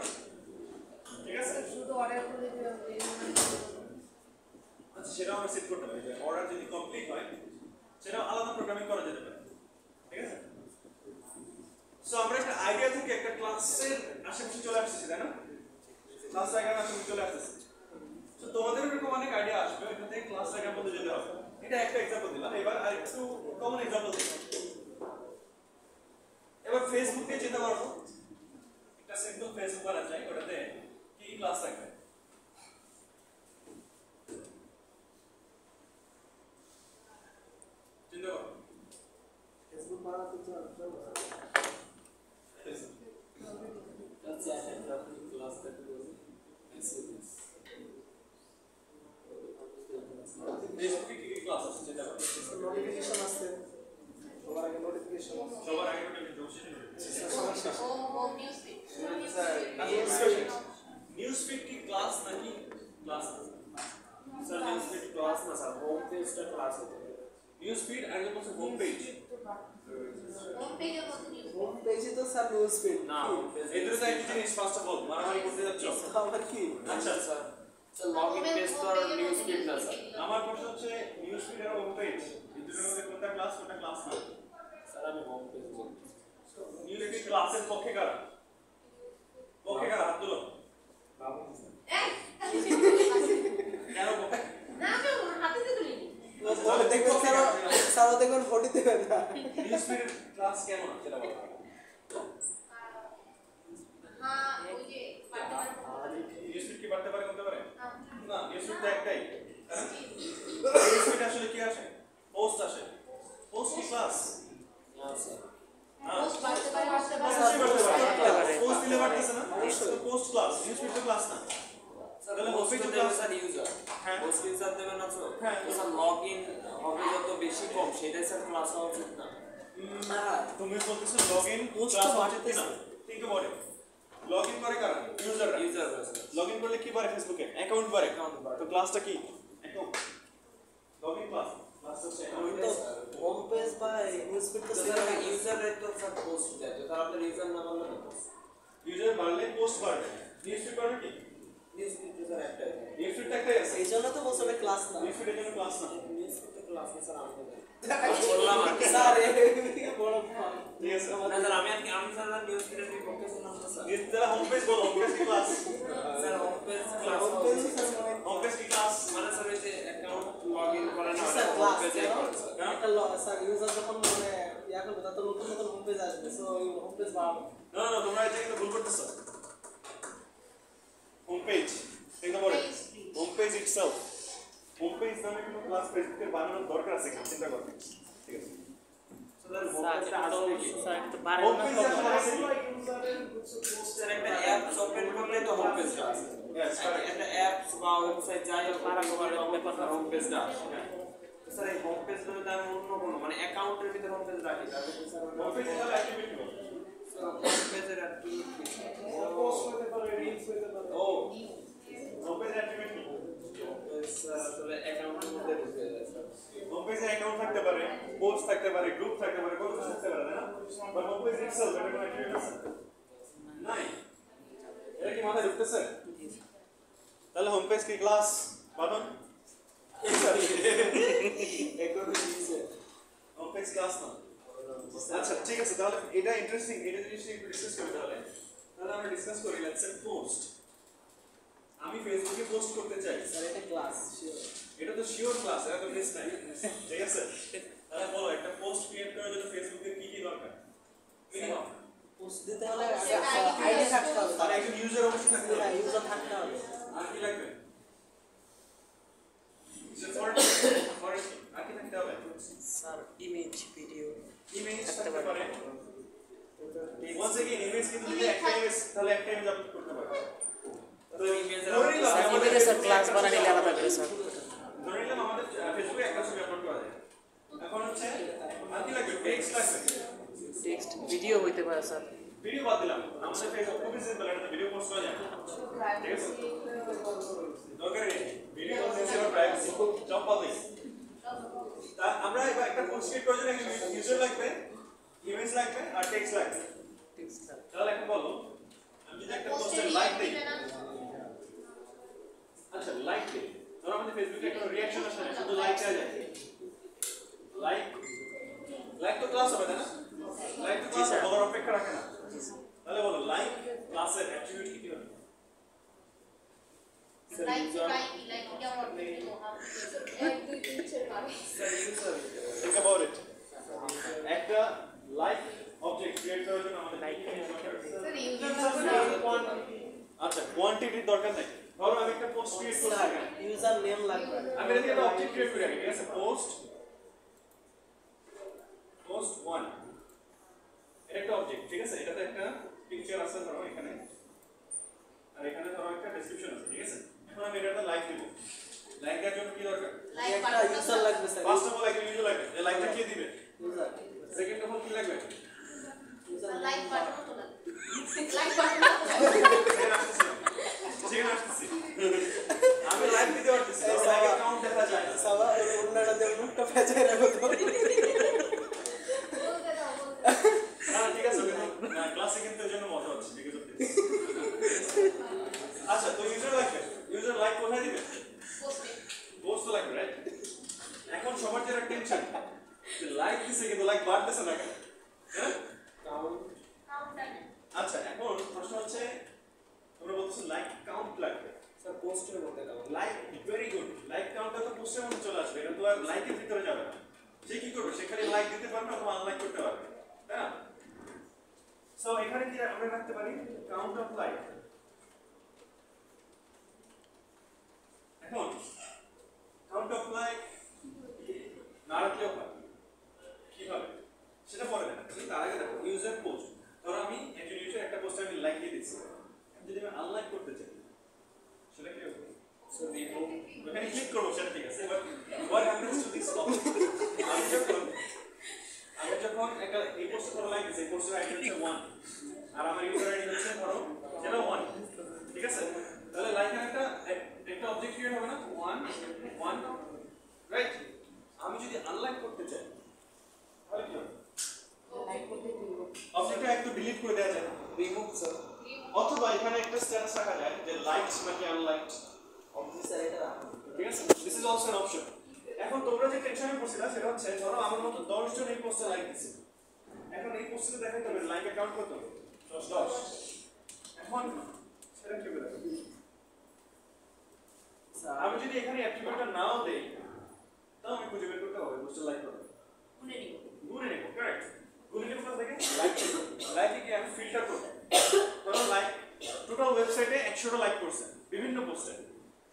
ঠিক আছে শুধু অর্ডার করে দিলে আচ্ছা সেটা আমরা সেট করতে পারি যে অর্ডার যদি কমপ্লিট হয় সেটা আলাদা প্রোগ্রামিং করা যেতে পারে ঠিক আছে সো আমরা একটা আইডিয়া থেকে একটা ক্লাসের আশেপাশে চলে আসতেছি তাই না ক্লাস ডায়াগ্রাম আশেপাশে চলে আসতেছি তো তোমাদের এরকম অনেক আইডিয়া আসবে এখান থেকে ক্লাস ডায়াগ্রাম মধ্যে যেতে হবে এটা একটা এক্সাম্পল দিলাম এবার আরেকটু কমন এক্সাম্পল দিই এবার ফেসবুক নিয়ে চিন্তা করো একটা সিম্পল ফেসবুক বানা যায় ওটাতে কি ক্লাস থাকবে চিন্তা করো ফেসবুক বানাতে তো ফেসবুকে কি কি ক্লাস আছে চিন্তা করো নোটিফিকেশন আছে সবার আগে নোটিফিকেশন আছে সবার আগে notification home news feed news feed কি ক্লাস নাকি class sir news feed class না স্যার হোম পেজটা ক্লাস হতে হবে নিউজ ফিড আর হচ্ছে হোম পেজ হোম পেজের মধ্যে নিউজ হোম পেজে তো স্যার নিউজ ফিড না এই দুটো তো একই জিনিস ফার্স্ট অফ অল মারামারি করতে যাচ্ছ আবার কি আচ্ছা sir So login page to our news feed na sir. আমার প্রশ্ন হচ্ছে নিউজ ফিড আর হোম পেজ এই দুটোর মধ্যে কোনটা ক্লাস কোনটা ক্লাস না Sir আমি home page বলছি। নিউজ ফিড ক্লাসের পক্ষে কারা হাত তুলো এই কেন পক্ষে না আমি ওর হাতে দিয়ে তুলিনি দেখবেন স্যার দেখবেন ভোটই দেবেন না নিউজ ফিড ক্লাস কেন না সেটা বলো হ্যাঁ ওই যে পার্টনার নিউজ ফিড কি বাড়তে পারে কমতে পারে না নিউজ ফিড তো একটাই নিউজ ফিড আসলে কি আসে পোস্ট আসে পোস্ট কি ক্লাস না স্যার। পোস্ট বাড়তে পারে পোস্ট দিলে বাড়তেছে না পোস্ট ক্লাস নিউজ ফিড তো ক্লাস না স্যার তাহলে post home page তো এ দেবে class- স্যার user। হ্যাঁ। post user দেবে না তো? হ্যাঁ। তো স্যার login হবে যত বেশি কম সেটাই স্যার ক্লাস হওয়া উচিত না। তুমি বলতেছো লগইন Post ক্লাস তো বাড়তে না ঠিক বলে লগইন করে কারা ইউজাররা User রা স্যার। লগইন করলে কি পারে ফেসবুকে অ্যাকাউন্ট পারে Account বাড়ে। তো ক্লাসটা কি অ্যাকাউন্ট লগইন ক্লাস হচ্ছে account। তো হোম পেজ বা নিউজ ফিড তো তো স্যার ওই user রাই তো স্যার post দেয়। তো তার আপনার user না বাড়লে তো post। ইউজার বাড়লে পোস্ট বাড়বে নিউজ ফিড বাড়বে কি News feed তো স্যার একটাই। নিউজ ফিড একটাই আছে এই জন্য তো বলছে ক্লাস না নিউজ ফিডের জন্য ক্লাস না News feed তো class না স্যার আমি বলি। আমি বললাম আর কি। স্যার এই বড় ফোন ঠিক আছে না স্যার আমি স্যার news feed এর বিপক্ষে ছিলাম না স্যার। নিউজ তারা হোম পেজ বলো হোম পেজ কি class sir home page class home হওয়া পেজ উচিত। স্যার মানে হোম পেজ কি ক্লাস মানে স্যার ওই যে অ্যাকাউন্ট লগইন করে না স্যার home ক্লাস page এ করে স্যার। একটা স্যার ইউজার যখন মানে ইয়া করবে তার তো নতুন নতুন হোম পেজ আসবে সো এই হোম পেজ বাড়াবো না না তোমরা এটা কিন্তু ভুল করতেছো হোম পেজ ঠিক বলে home page itself home page নামে কোনো ক্লাস ফেসবুকে বানানোর দরকার আছে কিনা চিন্তা করো ঠিক আছে হোম পেজ স্যার একটা অ্যাপস ওপেন করলে তো হোম পেজটা আসে। একটা অ্যাপস বা ওয়েবসাইট যাই হোক হোম পেজটা আসে। তো স্যার এই হোম পেজ গুলোতে আমি অন্য কোনো মানে অ্যাকাউন্টের ভিতরে হোম পেজ রাখি তাহলে কি স্যার হোম পেজ এর অ্যাক্টিভিটি বলো হোম পেজের অ্যাক্টিভিটি পোস্ট হতে পারে রিলস হতে পারে ও হোম পেজ অ্যাক্টিভিটি স্যার আসলে অ্যাকাউন্টের মধ্যে ঢুকে যায় স্যার। হোম পেজে অ্যাকাউন্ট থাকতে পারে পোস্ট থাকতে পারে গ্রুপ থাকতে পারে কত কিছু থাকতে পারে তাই না বাট হোম পেজ ইটসেলফ এটা কোনো অ্যাক্টিভিটি আছে নাই এটা কি মাথায় ঢুকতেছে তাহলে হোম পেজ কি ক্লাস বাদন হোম পেজ ক্লাস না আচ্ছা ঠিক আছে তাহলে এটা ইন্টারেস্টিং এটা জিনিসটা একটু ডিসকাস করি তাহলে আমরা ডিসকাস করি লেটস সে পোস্ট আমি ফেসবুকে পোস্ট করতে চাই স্যার এটা ক্লাস শিওর এটা তো শিওর ক্লাস এটা তো মিস নাই ঠিক আছে তাহলে বলো একটা পোস্ট ক্রিয়েট করার জন্য ফেসবুকে কি কি দরকার মিনিমাম পোস্ট দিতে হলে আইডি থাকতে হবে তার একজন ইউজার অবশ্যই থাকতে তার হবে ইউজার থাকতে হবে আর কি লাগবে আর কি থাকতে হবে স্যার ইমেজ ভিডিও ইমেজ থাকতে পারে once again ইমেজ কিন্তু যদি একটা ইমেজ তাহলে একটা ইমেজ আপলোড করতে পারে তো ধরে নিলাম ইমেজে স্যার ক্লাস বানালে আলাদা করে স্যার ধরে নিলাম আমাদের ফেসবুকে একটা ছবি আপলোড করা যায় এখন হচ্ছে আর কি লাগবে টেক্সট লাগবে টেক্সট ভিডিও হইতে পারে স্যার ভিডিও বাদ দিলাম আমাদের ফেসবুক খুবই সিম্পল একটা ভিডিও পোস্ট করা যায় ঠিক আছে দরকার নেই ভিডিও সেন্সর প্রাইভেসি সব বাদ দিই তা আমরা এবার একটা পোস্ট ক্রিয়েট করার জন্য ইউজার লাগবে, ইমেজ লাগবে আর টেক্সট লাগবে। তাহলে এখন বলো আমি যদি একটা পোস্টে লাইক দেই, আচ্ছা লাইক দেই, ধরো আমাদের ফেসবুকে একটা রিঅ্যাকশন আসে না, শুধু লাইক দেওয়া যায়। লাইক তো ক্লাস হবে তাই না? লাইক তো ক্লাস বলার অপেক্ষা রাখে না। তাহলে বলো লাইক ক্লাসের অ্যাট্রিবিউট কি হবে? লাইক কেমন এক দুই তিন চার পাঁচ Think about it. একটা লাইক অবজেক্ট ক্রিয়েট করার জন্য আমাদের লাইক আচ্ছা কোয়ান্টিটির দরকার নাই। ধরো আমি একটা পোস্ট ক্রিয়েট করছি, ইউজার নেম লাগবে। আমি এখানে একটা অবজেক্ট ক্রিয়েট করি, ঠিক আছে? পোস্ট 1 এটা একটা অবজেক্ট, ঠিক আছে? এটাতে একটা পিকচার আছে ধরো এখানে, আর এখানে ধরো একটা ডেসক্রিপশন আছে, ঠিক আছে? এখন আমি এটাতে লাইক দেব। লাইক দেওয়ার জন্য কি দরকার? একটা ইউজার লাগবে স্যার। ফার্স্ট অফ অল একটা ইউজার লাগবে। এই লাইকটা কে দিবে? ইউজার। সেকেন্ড অফ অল কি লাগবে? লাইক বাটন তো না লাইক বাটন সেকেন্ড আসতেছি। আমি লাইক দিতে পারতেছি, লাইক কাউন্ট দেখা যায় না। সাবা ওনাটা দেব মুখটা ফেজাই রাখো তো। না ঠিক আছে, না ক্লাসে কিন্তু এর জন্য মজা হচ্ছে, ঠিক আছে? আচ্ছা তো ইউজার লাগবে, ইউজার লাইক কোথায় দিবে? পোস্ট লাগবে, রাইট? এখন সবার যেটা টেনশন যে লাইক দিছে কিন্তু লাইক বাড়তেছে না কেন? হ্যাঁ আচ্ছা এখন প্রশ্ন হচ্ছে তোমরা বলছো লাইক কাউন্ট লাগবে। স্যার পোস্টের মধ্যে দাও। লাইক ভেরি গুড, লাইক কাউন্টটা তো পোস্টের মধ্যে চলে আসবে, এটা তো আর লাইকের ভিতরে যাবে না। সে কি করবে? সে খালি লাইক দিতে পারবে অথবা আনলাইক করতে পারবে, তাই না? সো এখানে কি আমরা রাখতে পারি? Count of like. এখন কাউন্ট অফ লাইক না রাখলেও হয়, কিভাবে সেটা পরে দেখা, তার আগে দেখো ইউজার পোস্ট। ধরো আমি একজন ইউজার একটা পোস্টে আমি লাইক দিয়ে দিচ্ছি, যদি আমি আনলাইক করতে চাই সেটা কি হবে? ওখানে ক্লিক করবো, সেটা ঠিক আছে। এবার what happens to this topic? আমি যখন একটা এই পোস্টে ধরো লাইক দিচ্ছি, এই পোস্টের আইডি হচ্ছে 1 আর আমার ইউজার আইডি হচ্ছে ধরো যেটা 1, ঠিক আছে? তাহলে লাইকের একটা অবজেক্ট ক্রিয়েট হবে না? 1 রাইট? আমি যদি আনলাইক করতে চাই তাহলে কি হবে? অবজেক্টটা একটু ডিলিট করে দেওয়া যায়, রিমুভ স্যার। অথবা এখানে একটা স্ট্যাটাস রাখা যায় যে লাইকড নাকি আনলাইকড, স্যার এটা রাখুন। ঠিক আছে? This is also an option. এখন তোমরা যে টেনশনে পড়ছিলা সেটা হচ্ছে ধরো আমার মতো 10 জন এই পোস্টে লাইক দিছে, এখন এই পোস্টে দেখাইতে হবে লাইক অ্যাকাউন্ট কত? 10। এখন সেটা কি হবে? আমি যদি এখানে অ্যাট্রিবিউটটা নাও দেই তাও আমি খুঁজে বের করতে হবে পোস্টে লাইক কত। গুনে নেব, কারেক্ট? গুনে নেব কোথা থেকে? লাইকে কি আমি ফিল্টার করব। ধরো লাইক টোটাল ওয়েবসাইটে 100টা লাইক করছে বিভিন্ন পোস্টে,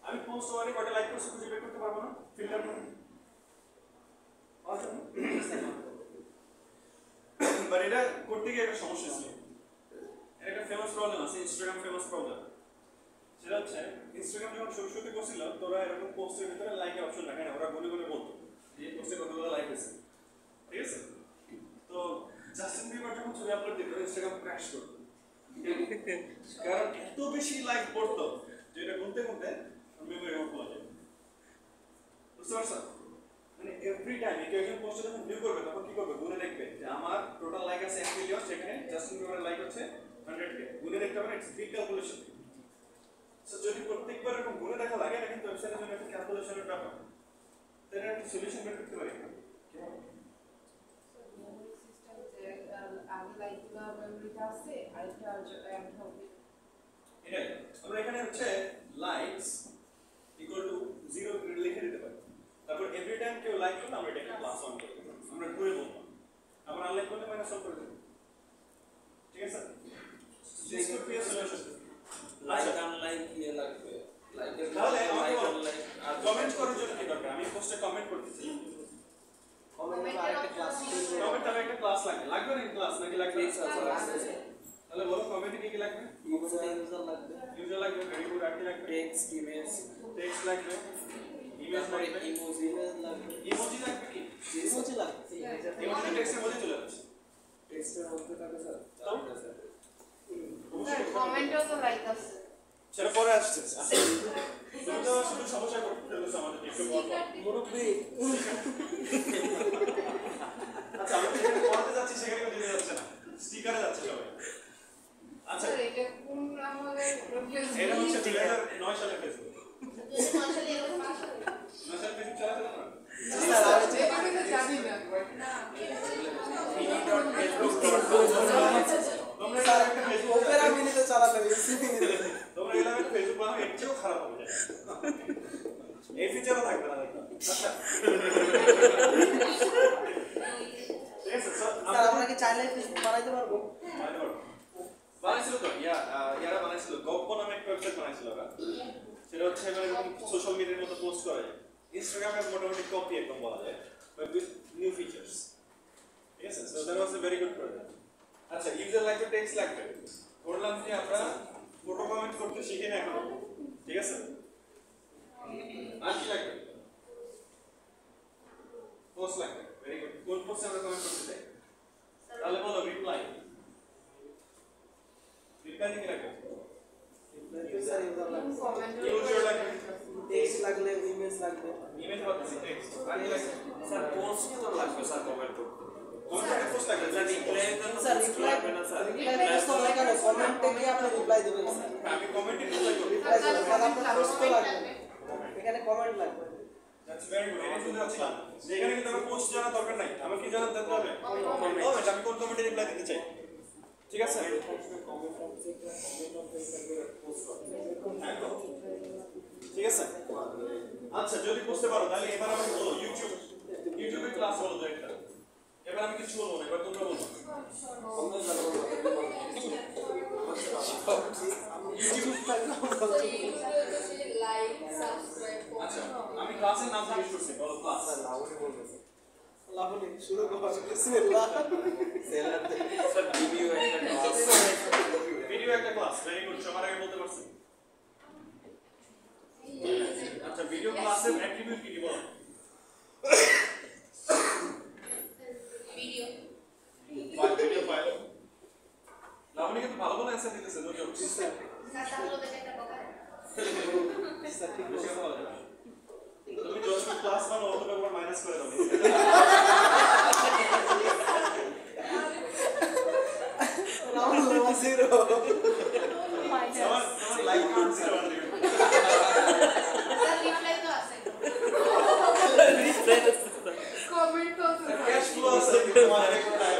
আমি পোস্ট ওয়ানে কয়টা লাইক করছি খুঁজে বের করতে পারবো না? ফিল্টার করব। বাট এটা করতে গিয়ে একটা সমস্যা ছিল, একটা ফেমাস প্রবলেম আছে, ইনস্টাগ্রাম ফেমাস প্রবলেম। সেটা হচ্ছে ইনস্টাগ্রাম যখন শুরুতে করছিল তোরা এরকম পোস্টের ভিতরে লাইকের অপশন রাখে না, ওরা গুনে গুনে বলতো এই পোস্টে কতগুলো লাইক হয়েছে, ঠিক আছে? তো জাস্টিন বিবার যখন ছবি আপলোড দিত ইনস্টাগ্রাম ক্র্যাশ করতো, কারণ এত বেশি লাইক পড়তো যে এটা গুনতে গুনতে মেমোরি ওভারফ্লো হয়ে যায়। বুঝতে পারছো? মানে এভরি টাইম কেউ একজন পোস্টে যখন ভিউ করবে তখন কি করবে? গুনে দেখবে যে আমার টোটাল লাইক আছে 1 মিলিয়ন, সেখানে জাস্টিন বিবারের লাইক হচ্ছে 100K, গুনে দেখতে পারে। It's big calculation. সো যদি প্রত্যেকবার এরকম গুনে দেখা লাগে এটা কিন্তু ওয়েবসাইটের জন্য একটা ক্যালকুলেশনের ব্যাপার। তাই এটা একটা সলিউশন বের করতে পারি কিভাবে? এটাই আমরা এখানে হচ্ছে লাইকস ইকুয়াল টু 0 লিখে দিতে পারি। তারপর এভরি টাইম কেউ লাইক করলে আমরা এটাকে +1 করে দেব, আমরা ঘুরে বলবো। আবার আনলাইক করলে -1 করে দেব, ঠিক আছে? This could be a solution. Like unlike ইয়ে লাগবে। লাইকের তাহলে লাইক আমাকে আনলাইক আর কমেন্ট করার জন্য কি দরকার? আমি পোস্টে কমেন্ট করতেছি, কমেন্ট আরেকটা ক্লাস কমেন্ট আর একটা ক্লাস লাগবে, লাগবে না ক্লাস নাকি লাগবে? তাহলে বলো কমেন্টে কি কি লাগবে? ইউজার লাগবে। ইউজার লাগবে, ভেরি গুড। আর কি লাগবে? টেক্সট ইমেজ টেক্সট লাগবে, ইমেজ লাগবে, ইমোজি লাগবে। ইমোজি লাগবে কি? ইমোজি লাগবে। ইমোজি টেক্সটের মধ্যে চলে যাচ্ছে। টেক্সটের মধ্যে থাকে স্যার। তাও? কমেন্টও তো লাইক আছে। সেটা পরে আসছে। তুমি তো শুধু সমস্যা করতে ফেলছো আমাদের একটু পর পর। মুরব্বী আচ্ছা আমি যেখানে পড়াতে যাচ্ছি সেখানে কেউ দিতে যাচ্ছে না, স্টিকারে যাচ্ছে সবাই। আচ্ছা স্যার এটা কোন আমাদের এটা হচ্ছে 2009 সালের ফেসবুক। 2009 সালে এরকম আসে 9 সালের ফেসবুক চালাতে না? স্যার আমি যে এটা তো জানি না। তোমরা স্যার একটা ফেসবুক ওপেরা মিনিতে চালাতে হবে সিপি মিনিতে তোমরা এলাকা ফেসবুক বানাও, এর চেয়েও খারাপ হবে যায়। এই ফিচারও থাকবে না দেখো। আচ্ছা ঠিক আছে স্যার স্যার আমরা কি চাইলে ফেসবুক বানাইতে পারবো? বানাইছিল তো ইয়ারা বানাইছিল গপ্প নামে একটা ওয়েবসাইট বানাইছিল ওরা। সেটা হচ্ছে মানে এরকম সোশ্যাল মিডিয়ার মতো পোস্ট করা যায়, ইনস্টাগ্রামের মোটামুটি কপি একদম বলা যায়, বাট উইথ নিউ ফিচার্স। ঠিক আছে, so that was a very good project. আচ্ছা ইউজার লাগবে, টেক্সট লাগবে, বললাম যে আমরা ফটো কমেন্ট করতে শিখি না এখন, ঠিক আছে? আর কি লাগবে? পোস্ট লাগবে, ভেরি গুড। কোন পোস্টে আমরা কমেন্ট করতে চাই? তাহলে বলো রিপ্লাই। রিপ্লাই কি লাগবে? স্যার ইউজার লাগবে, ইউজার লাগবে, টেক্সট লাগলে, ইমেজ লাগবে। ইমেজ পাচ্ছি, টেক্সট আর কি লাগবে? স্যার পোস্ট তো লাগবে স্যার কমেন্ট করতে। কোনটা পোস্ট লাগবে? স্যার রিপ্লাই স্যার রিপ্লাই লাগবে না স্যার। রিপ্লাই পোস্ট হবে কেন? কমেন্টে গিয়ে আপনি রিপ্লাই দিবেন স্যার। আমি কমেন্টে রিপ্লাই করব। রিপ্লাই দিবেন তাহলে আপনার পোস্ট তো লাগবে, এখানে কমেন্ট লাগবে। That's very good. এটা শুনতে পাচ্ছিলাম যে এখানে কিন্তু আমার পোস্ট জানা দরকার নাই, আমার কি জানা দরকার হবে? কমেন্ট। আমি কোন কমেন্টে রিপ্লাই দিতে চাই, ঠিক আছে? ঠিক আছে, আচ্ছা যদি বুঝতে পারো তাহলে এবার আমাকে বলো ইউটিউবে ক্লাস বলো তো একটা। এবার আমি কিছু বলবো না, এবার তোমরা বলো। লাইক সাবস্ক্রাইব আচ্ছা আমি ক্লাসের নাম জিজ্ঞেস করছি, বলো ক্লাস। লাভলি শুরু করো বিসমিল্লাহ। স্যার ভিডিও একটা ক্লাস। ভিডিও একটা ক্লাস, ভেরি গুড, সবার আগে বলতে পারছি। আচ্ছা ভিডিও ক্লাসের অ্যাট্রিবিউট কি কি বলো? Video video file. লাবণী কিন্তু ভালো ভালো অ্যান্সার দিতেছে, নো জোক। তাহলে ওদের একটা কথা স্যার ঠিক বেশি আছে। কথা বলা যাবে না। তুমি যত ক্লাস বানো অত ব্যবহার মাইনাস করে দাও। Lovely zero. আমার লাইক নোট 0 আনবে। স্যার রিপ্লাই তো আছে কমেন্ট তো ক্যাশ ফ্লো আছে কিন্তু তোমার আগে কোথায়?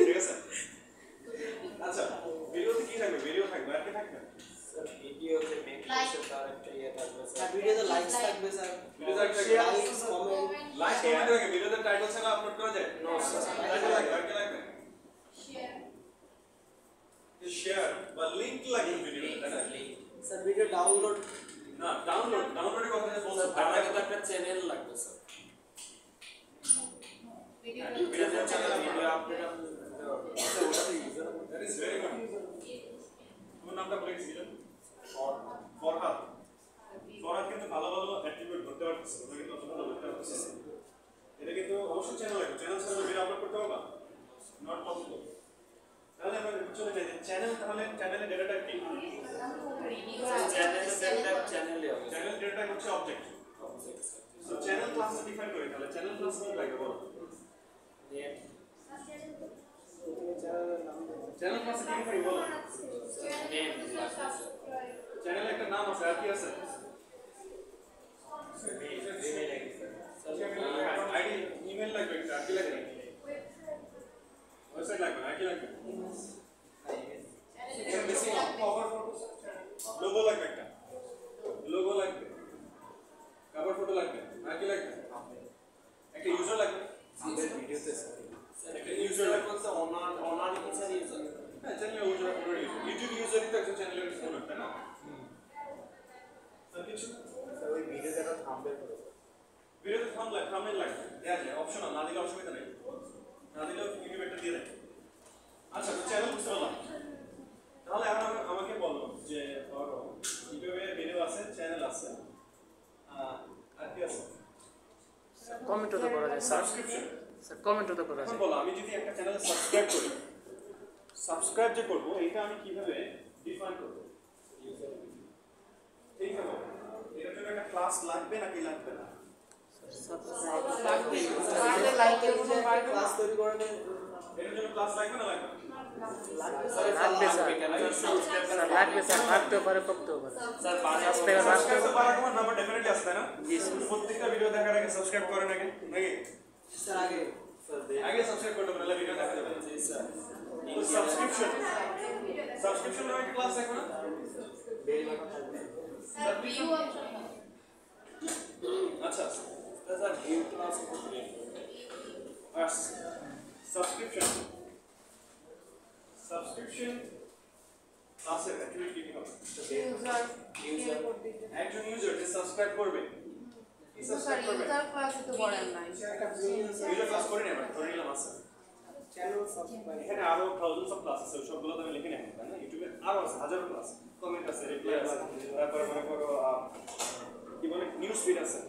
ঠিক আছে, আচ্ছা ভিডিওতে কি থাকবে? ভিডিও থাকবে আর কি থাকবে? স্যার ভিডিওতে মেক করতে তার একটা ইয়ে থাকবে স্যার স্যার। ভিডিওতে লাইকস থাকবে স্যার, ভিডিওতে একটা লাইকস কমেন্ট। লাইক কমেন্ট থাকে, ভিডিওতে টাইটেল ছাড়া আপলোড করা যায়? No sir. টাইটেল লাগবে আর কি লাগবে? শেয়ার শেয়ার বা লিংক লাগবে ভিডিওতে, তাই না? স্যার ভিডিও ডাউনলোড না ডাউনলোডের কথা যে বলছো তার আগে তো একটা চ্যানেল লাগবে sir. Video video channel video upload that is very good. তোমার নামটা বলে গেছিলেন? ফরহাদ। ফরহাদ কিন্তু ভালো ভালো অ্যাট্রিবিউট করতে পারতেছে, তোমরা কিন্তু অত ভালো করতে পারতেছে। এটা কিন্তু অবশ্যই চ্যানেল লাগবে, চ্যানেল ছাড়া ভিডিও আপলোড করতে পারবা? Not possible. তাহলে আমরা চলে যাই যে চ্যানেল, তাহলে চ্যানেলের ডেটাটা কি? চ্যানেলে হবে চ্যানেল ডেটা হচ্ছে অবজেক্ট। সো চ্যানেল ক্লাসে ডিফাইন করি, তাহলে চ্যানেল ক্লাস কি লাগবে বলো? চ্যানেলের নাম দেবেন। চ্যানেল ক্লাসে কি ডিফাইন বলো? চ্যানেলের একটা নাম আছে, আর কি আছে? আইডি, ইমেল লাগবে, একটা আর কি লাগবে? ওয়েবসাইট লাগবে, আর কি লাগবে? লোগো লাগবে, একটা লোগো লাগবে, কভার ফটো লাগবে, আর কি লাগবে? একটা ইউজার লাগবে, একটা ইউজার লাগবে। অনার কি স্যার ইউজার? হ্যাঁ চ্যানেলের ইউজার, ইউটিউব ইউজারই তো একজন চ্যানেলের ওনার, তাই না? আর কিছু ওই ভিডিওতে একটা থাম্বনেল করো। ভিডিওতে থাম্বনেল লাগবে, দেয়া যায়, অপশনাল, না দিলে অসুবিধা নেই, না দিলেও ইউটিউব একটা দিয়ে দেয়। আচ্ছা তো চ্যানেল বুঝতে পারলাম। তাহলে এখন আমাকে বলো যে ধরো ইউটিউবে ভিডিও আছে, চ্যানেল আছে, আর কি আছে? কমেন্টও তো করা যায় স্যার। সাবস্ক্রিপশন। স্যার কমেন্টও তো করা এখন যায়। বলো আমি যদি একটা চ্যানেলে সাবস্ক্রাইব করি, সাবস্ক্রাইব যে করবো এটা আমি কিভাবে ডিফাইন করবো? ক্লাস লাগবে নাকি লাগবে না? লাগবে তাহলে লাইকের কোনো বাড়বে না। ক্লাস তৈরি করে দেন এর জন্য ক্লাস লাগবে না লাগবে না? লাগবে লাগবে স্যার লাগবে স্যার থাকতেও পারে পড়তেও পারে স্যার সাবস্ক্রাইবার রাখতে সাবস্ক্রাইব করার তোমার নাম্বার ডেফিনেটলি আসবে না? জি স্যার প্রত্যেকটা ভিডিও দেখার আগে সাবস্ক্রাইব করেন নাকি স্যার আগে আগে সাবস্ক্রাইব করতে হবে, নাহলে ভিডিও দেখা যাবে না। স্যার তো সাবস্ক্রিপশন নামে একটা ক্লাস থাকবে না? স্যার ভিউ অপশন হবে। আচ্ছা স্যার ভিউ ক্লাস সাবস্ক্রিপশন ক্লাসের অ্যাক্টিভিটি কি হবে? ইউজার কোড দিতে একজন ইউজার যে সাবস্ক্রাইব করবে কি স্যার সাবস্ক্রাইব করবে? ইউজার ক্লাসে তো করেন নাই ইউজার ক্লাস করে নেবেন, ধরে নিলাম আছে। চ্যানেল সাবস্ক্রাইব এখানে আরো থাউজেন্ডস অফ ক্লাস আছে, সবগুলো তো আমি লিখে নেব তাই না? ইউটিউবে আরো আছে হাজারো ক্লাস, কমেন্ট আছে, রিপ্লাই আছে, তারপরে মনে করো কি বলে নিউজ ফিড আছে,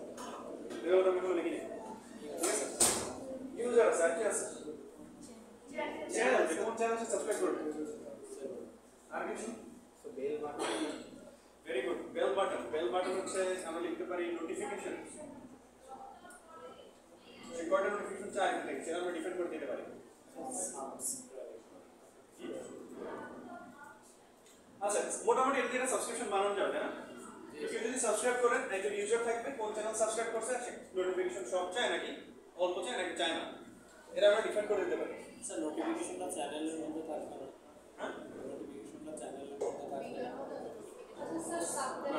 এগুলো আমি এগুলো লিখে নেব। ঠিক আছে, ইউজার আছে আর কি আছে? চ্যানেল, যে কোন চ্যানেল সাবস্ক্রাইব করবে আর কিছু? Bell button very good, bell button হচ্ছে আমরা লিখতে পারি নোটিফিকেশন। যে কয়টা নোটিফিকেশন চাই এখান থেকে সেটা আমরা ডিফাইন করে দিতে পারি। আচ্ছা, মোটামুটি এর দিয়ে সাবস্ক্রিপশন বানানো যাবে না? কেউ যদি সাবস্ক্রাইব করেন, একজন ইউজার থাকবে, কোন চ্যানেল সাবস্ক্রাইব করছে সে নোটিফিকেশন সব চায় নাকি অল্প চায় নাকি চায় না, এটা আমরা ডিফাইন করে দিতে পারি। স্যার নোটিফিকেশনটা চ্যানেলের মধ্যে থাকবে না? হ্যাঁ, নোটিফিকেশনটা চ্যানেলের মধ্যে থাকবে না? স্যার সাবস্ক্রাইব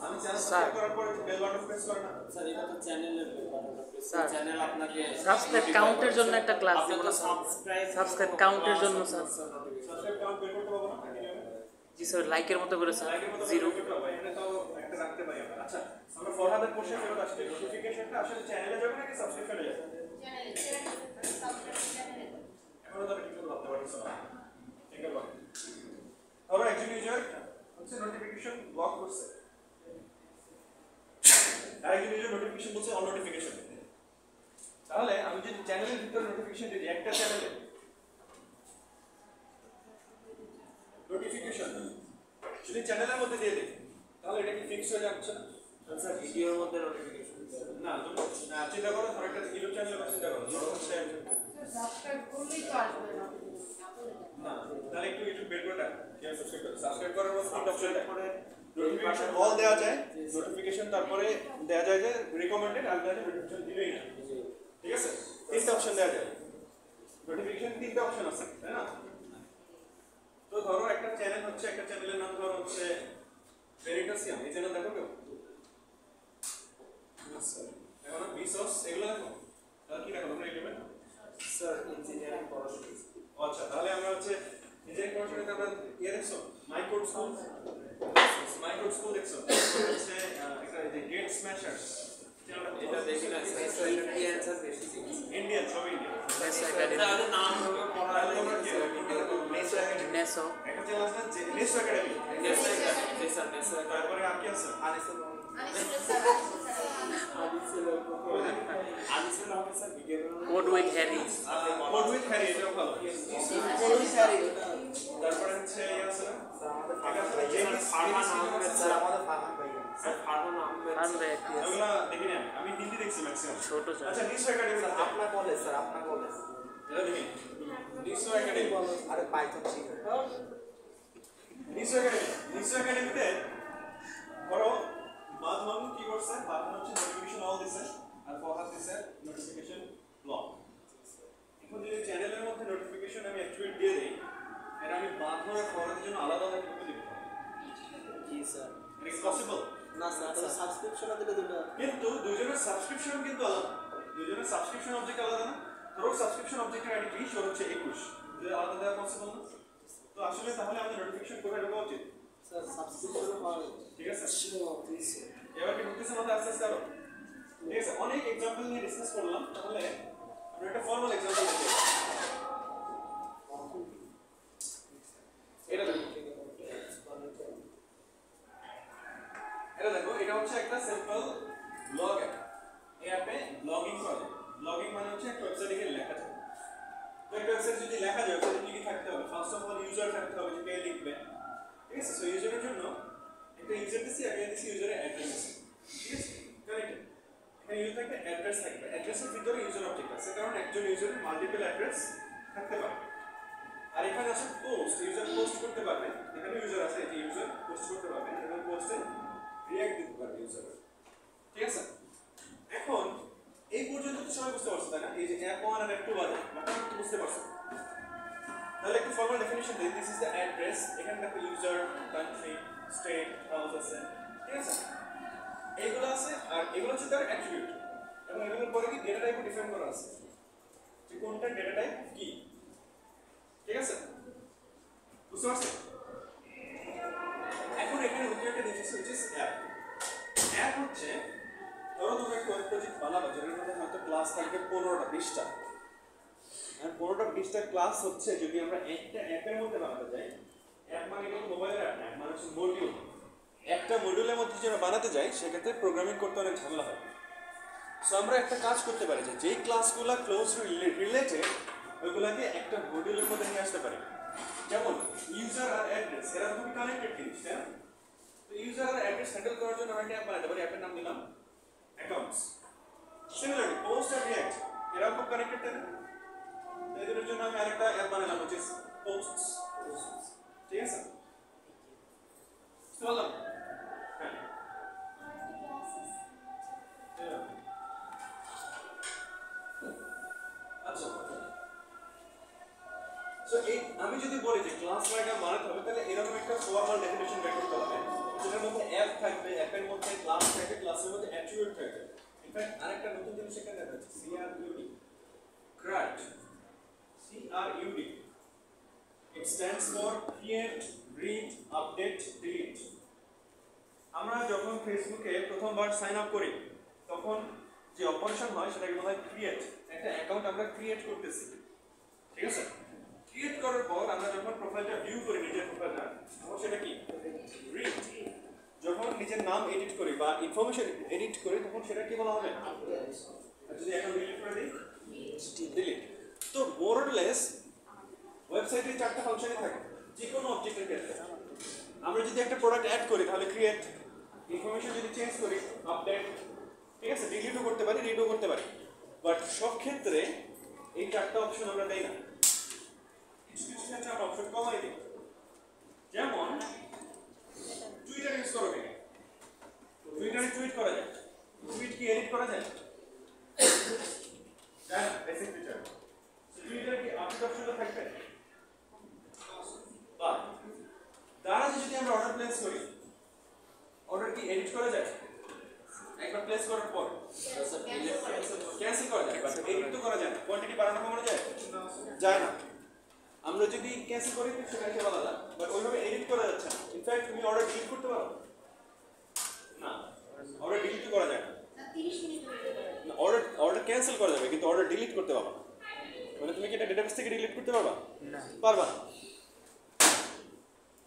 আমি চ্যানেল সাবস্ক্রাইব করার পরে বেল বাটন প্রেস করে না? স্যার এটা তো চ্যানেলের ব্যাপারটা স্যার, চ্যানেল আপনাকে সাবস্ক্রাইব কাউন্টের জন্য একটা ক্লাস আপনি দেব তো না স্যার সাবস্ক্রাইব কাউন্টের জন্য স্যার সাবস্ক্রাইব কাউন্ট বের করতে পারবো না নাকি নেবে? জি স্যার লাইকের মতো করে স্যার লাইকের মতো জিরো বের করতে পারবো, এখানে তো একটা রাখতে পারি আমরা। আচ্ছা, আমরা ফরহাদের কোশ্চেন ফেরত আসছে, নোটিফিকেশনটা আসলে চ্যানেলে যাবে নাকি সাবস্ক্রিপশনে যাবে? চ্যানেলে সাবস্ক্রাইব চ্যানেলে। এখনো তো আমি ঠিক মতো ভাবতে পারছি না। ঠিক আছে, ধরো একজন ইউজার হচ্ছে নোটিফিকেশন ব্লক করছে, আরেকজন ইউজার নোটিফিকেশন বলছে অন নোটিফিকেশন। তাহলে আমি যদি চ্যানেলের ভিতরে নোটিফিকেশন দিই, একটা চ্যানেলে নোটিফিকেশন যদি চ্যানেলের মধ্যে দিয়ে দিই, তাহলে এটা কি ফিক্স হয়ে যাচ্ছে না? স্যার ভিডিওর মধ্যে নোটিফিকেশন না, তুমি চিন্তা করো, ধরো একটা ইউটিউব চ্যানেলের কথা চিন্তা করো, ধরো হচ্ছে সাবস্ক্রাইব করলেই তো আসবে না। না, তাহলে একটু ইউটিউব বের করে রাখ, কেউ সাবস্ক্রাইব করার মধ্যে তিনটা অপশন করে নোটিফিকেশন অল দেওয়া যায়, নোটিফিকেশন তারপরে দেওয়া যায় যে রিকমেন্ডেড, আর দেওয়া যায় নোটিফিকেশন দিবেই না। ঠিক আছে, তিনটা অপশন দেওয়া যায়, নোটিফিকেশন তিনটা অপশন আছে তাই না? তো ধরো একটা চ্যানেল হচ্ছে, একটা চ্যানেলের নাম ধরো হচ্ছে ভেরিটাসিয়াম, এই চ্যানেল দেখো কেউ? দেখো না, বিসস এগুলো দেখো, তাহলে কি দেখো তোমরা ইউটিউবে? স্যার ইঞ্জিনিয়ারিং পড়াশোনা আচ্ছা, তাহলে আমরা হচ্ছে ইঞ্জিনিয়ারিং পড়াশোনাতে আমরা ইয়ে দেখছো, মাইক্রোড স্কুল দেখছো, হচ্ছে একটা যে গেট স্ম্যাশার্স, এটা দেখি না স্যার ইন্ডিয়ান স্যার বেশি ইন্ডিয়ান, সব ইন্ডিয়ান। স্যার নাম হবে পড়া তাহলে তোমরা কি নেসো একাডেমি, নেসো একটা চ্যানেল আছে না নেসো একাডেমি, তারপরে আর কি আছে? আনিসুল স্যার আদিসুল হবে sir video code with Harry code with Harry, এটাও ভালো। তারপরে হচ্ছে ইয়ে আছে না, ফারহান আহমেদ স্যার আমাদের ফারহান ভাই স্যার ফারহান আহমেদ ফান ভাই একটি আছে ওগুলা দেখিনি আমি হিন্দি দেখছি ম্যাক্সিমাম। ছোট চ্যানেল আচ্ছা, নিসো একাডেমি আপনার কলেজ স্যার আপনার কলেজ এটা দেখি, নিসো একাডেমি, আরে পাইথন শিখে নিসো একাডেমিতে ধরো বাদমান কি করছে, বাদমান হচ্ছে নোটিফিকেশন অল দিছে আর ফরহাদ দিছে নোটিফিকেশন ব্লক। এখন যদি চ্যানেলের মধ্যে নোটিফিকেশন আমি অ্যাক্টিভেট দিয়ে দেই, এটা আমি বাদমান আর ফরহাদের জন্য আলাদা আলাদা কিভাবে দিব? জি স্যার এটা কি পসিবল? না স্যার তাহলে সাবস্ক্রিপশন দিলে দুটো কিন্তু দুইজনের সাবস্ক্রিপশন কিন্তু আলাদা, দুইজনের সাবস্ক্রিপশন অবজেক্ট আলাদা না? ধরো সাবস্ক্রিপশন অবজেক্টের আইডি 20 ওর হচ্ছে 21, যদি আলাদা দেওয়া পসিবল না? তো আসলে তাহলে আমাদের নোটিফিকেশন কোথায় ঢোকা উচিত? স্যার সাবস্ক্রিপশন হয় ঠিক আছে, এবার কি ঢুকতেছে আমাদের আস্তে আস্তে আরো? ঠিক আছে, অনেক এক্সাম্পল নিয়ে ডিসকাস করলাম, তাহলে আমরা একটা ফর্মাল এক্সাম্পল দেখি। এটা দেখো, এটা হচ্ছে একটা সিম্পল ব্লগ অ্যাপ। এই অ্যাপে ব্লগিং করে, ব্লগিং মানে হচ্ছে একটা ওয়েবসাইটে গিয়ে লেখা যায়। তো একটা ওয়েবসাইটে যদি লেখা যায়, ওয়েবসাইটে কি কি থাকতে হবে? ফার্স্ট অফ অল ইউজার থাকতে হবে, যে কে লিখবে। ঠিক আছে, সো ইউজারের জন্য একটা ইউজার দিছি, একটা দিছি ইউজারের অ্যাড্রেস, ঠিক আছে? ইউজার থাকবে, অ্যাড্রেস থাকবে। অ্যাড্রেসের ভিতরে ইউজার অবজেক্ট আছে, কারণ একজন ইউজারের মাল্টিপল অ্যাড্রেস থাকতে পারে। আর এখানে আছে পোস্ট, ইউজার পোস্ট করতে পারবে। এখানে ইউজার আছে, এই যে ইউজার পোস্ট করতে পারবে এবং পোস্টে রিঅ্যাক্ট দিতে পারবে ইউজার। ঠিক আছে? এখন এই পর্যন্ত তো সবাই বুঝতে পারছো তাই না? এই যে অ্যাপ 1 আর অ্যাপ 2 বাজে, মোটামুটি বুঝতে পারছো। তাহলে একটু ফর্মাল ডেফিনিশন দিই, দিস ইজ দ্য অ্যাড্রেস। এখানে দেখো ইউজার, কান্ট্রি, স্টেট, হাউস আছে। ঠিক আছে? এইগুলো আছে, আর এগুলো হচ্ছে তার অ্যাট্রিবিউট, এবং এগুলোর পরে কি ডেটা টাইপও ডিফাইন করা আছে যে কোনটা ডেটা টাইপ কি। ঠিক আছে? বুঝতে পারছো? এখন এখানে দ্বিতীয় একটা জিনিস হচ্ছে অ্যাপ। অ্যাপ হচ্ছে, ধরো তুমি একটা ওয়েব প্রজেক্ট বানাবা যেটার মধ্যে হয়তো ক্লাস থাকবে 15টা 20টা, আর 15টা 20টা ক্লাস হচ্ছে যদি আমরা একটা অ্যাপের মধ্যে বানাতে যাই। অ্যাপ মানে কিন্তু মোবাইলের অ্যাপ না, অ্যাপ মানে হচ্ছে মডিউল। একটা মডিউলের মধ্যে যদি আমরা বানাতে যাই সেক্ষেত্রে প্রোগ্রামিং করতে অনেক ঝামেলা হয়। সো আমরা একটা কাজ করতে পারি যে যেই ক্লাসগুলো ক্লোজ রিলেটেড ওইগুলোকে একটা মডিউলের মধ্যে নিয়ে আসতে পারি। যেমন ইউজার আর অ্যাড্রেস, এরা খুবই কানেক্টেড জিনিস। তো ইউজার আর অ্যাড্রেস হ্যান্ডেল করার জন্য আমরা একটা অ্যাপ বানাতে পারি, অ্যাপের নাম দিলাম অ্যাকাউন্টস। সিমিলারলি পোস্ট আর রিঅ্যাক্ট এরাও খুব কানেক্টেড তাই না? এদের জন্য আমি আরেকটা অ্যাপ বানালাম হচ্ছে পোস্টস। ঠিক আছে? চললাম। হ্যাঁ, আচ্ছা। সো এই আমি যদি বলি যে ক্লাস ডায়াগ্রাম বানাতে হবে, তাহলে এরকম একটা ফর্মাল ডেফিনিশন বের করতে হবে যেটার মধ্যে অ্যাপ থাকবে, অ্যাপের মধ্যে ক্লাস থাকবে, ক্লাসের মধ্যে অ্যাট্রিবিউট থাকবে। ইনফ্যাক্ট আরেকটা নতুন জিনিস এখানে দেখা যাচ্ছে, CRUD, CRUD, CRUD। It stands for create, read, update, delete. আমরা যখন ফেসবুকে প্রথমবার সাইন আপ করি তখন যে অপারেশন হয় সেটাকে বলা হয় ক্রিয়েট। একটা অ্যাকাউন্ট আমরা ক্রিয়েট করতেছি। ঠিক আছে? ক্রিয়েট করার পর আমরা যখন প্রোফাইলটা ভিউ করি, নিজের প্রোফাইলটা, তখন সেটা কি রিড। যখন নিজের নাম এডিট করি বা ইনফরমেশন এডিট করি তখন সেটা কি বলা হবে? আর যদি অ্যাকাউন্ট ডিলিট করে দিই, ডিলিট। তো মোর অর লেস ওয়েবসাইটে 4টা ফাংশনই থাকে যে কোনো অবজেক্টের ক্ষেত্রে। আমরা যদি একটা প্রোডাক্ট অ্যাড করি তাহলে ক্রিয়েট, ইনফরমেশন যদি চেঞ্জ করি আপডেট। ঠিক আছে? ডিলিটও করতে পারি, রিডও করতে পারি। বাট সব ক্ষেত্রে এই 4টা অপশন আমরা দেই না। কিছু কিছু ক্ষেত্রে আমরা অপশন কমাই দিই। যেমন টুইটার ইউজ করো কেন? টুইটারে টুইট করা যায়, টুইট কি এডিট করা যায়? যায় না, বেসিক ফিচার। টুইটারে কি আপডেট অপশনটা থাকবে? বা দাঁড়াতে যদি আমরা অর্ডার প্লেস করি, অর্ডার কি এডিট করা যায়? একবার প্লেস করার পর ক্যান্সেল করা যায়, বাট এডিট তো করা যায় না। কোয়ান্টিটি বাড়ানো কমানো যায়? যায় না। আমরা যদি ক্যান্সেল করি সেটাকে বলা যায়, বাট ওইভাবে এডিট করা যাচ্ছে না। ইনফ্যাক্ট তুমি অর্ডার ডিলিট করতে পারো না, অর্ডার ডিলিট করা যায় না। 30 মিনিট হয়ে গেল। অর্ডার ক্যান্সেল করা যাবে কিন্তু অর্ডার ডিলিট করতে পারবা না। মানে তুমি কি এটা ডেটাবেস থেকে ডিলিট করতে পারবা? না। পারবা না।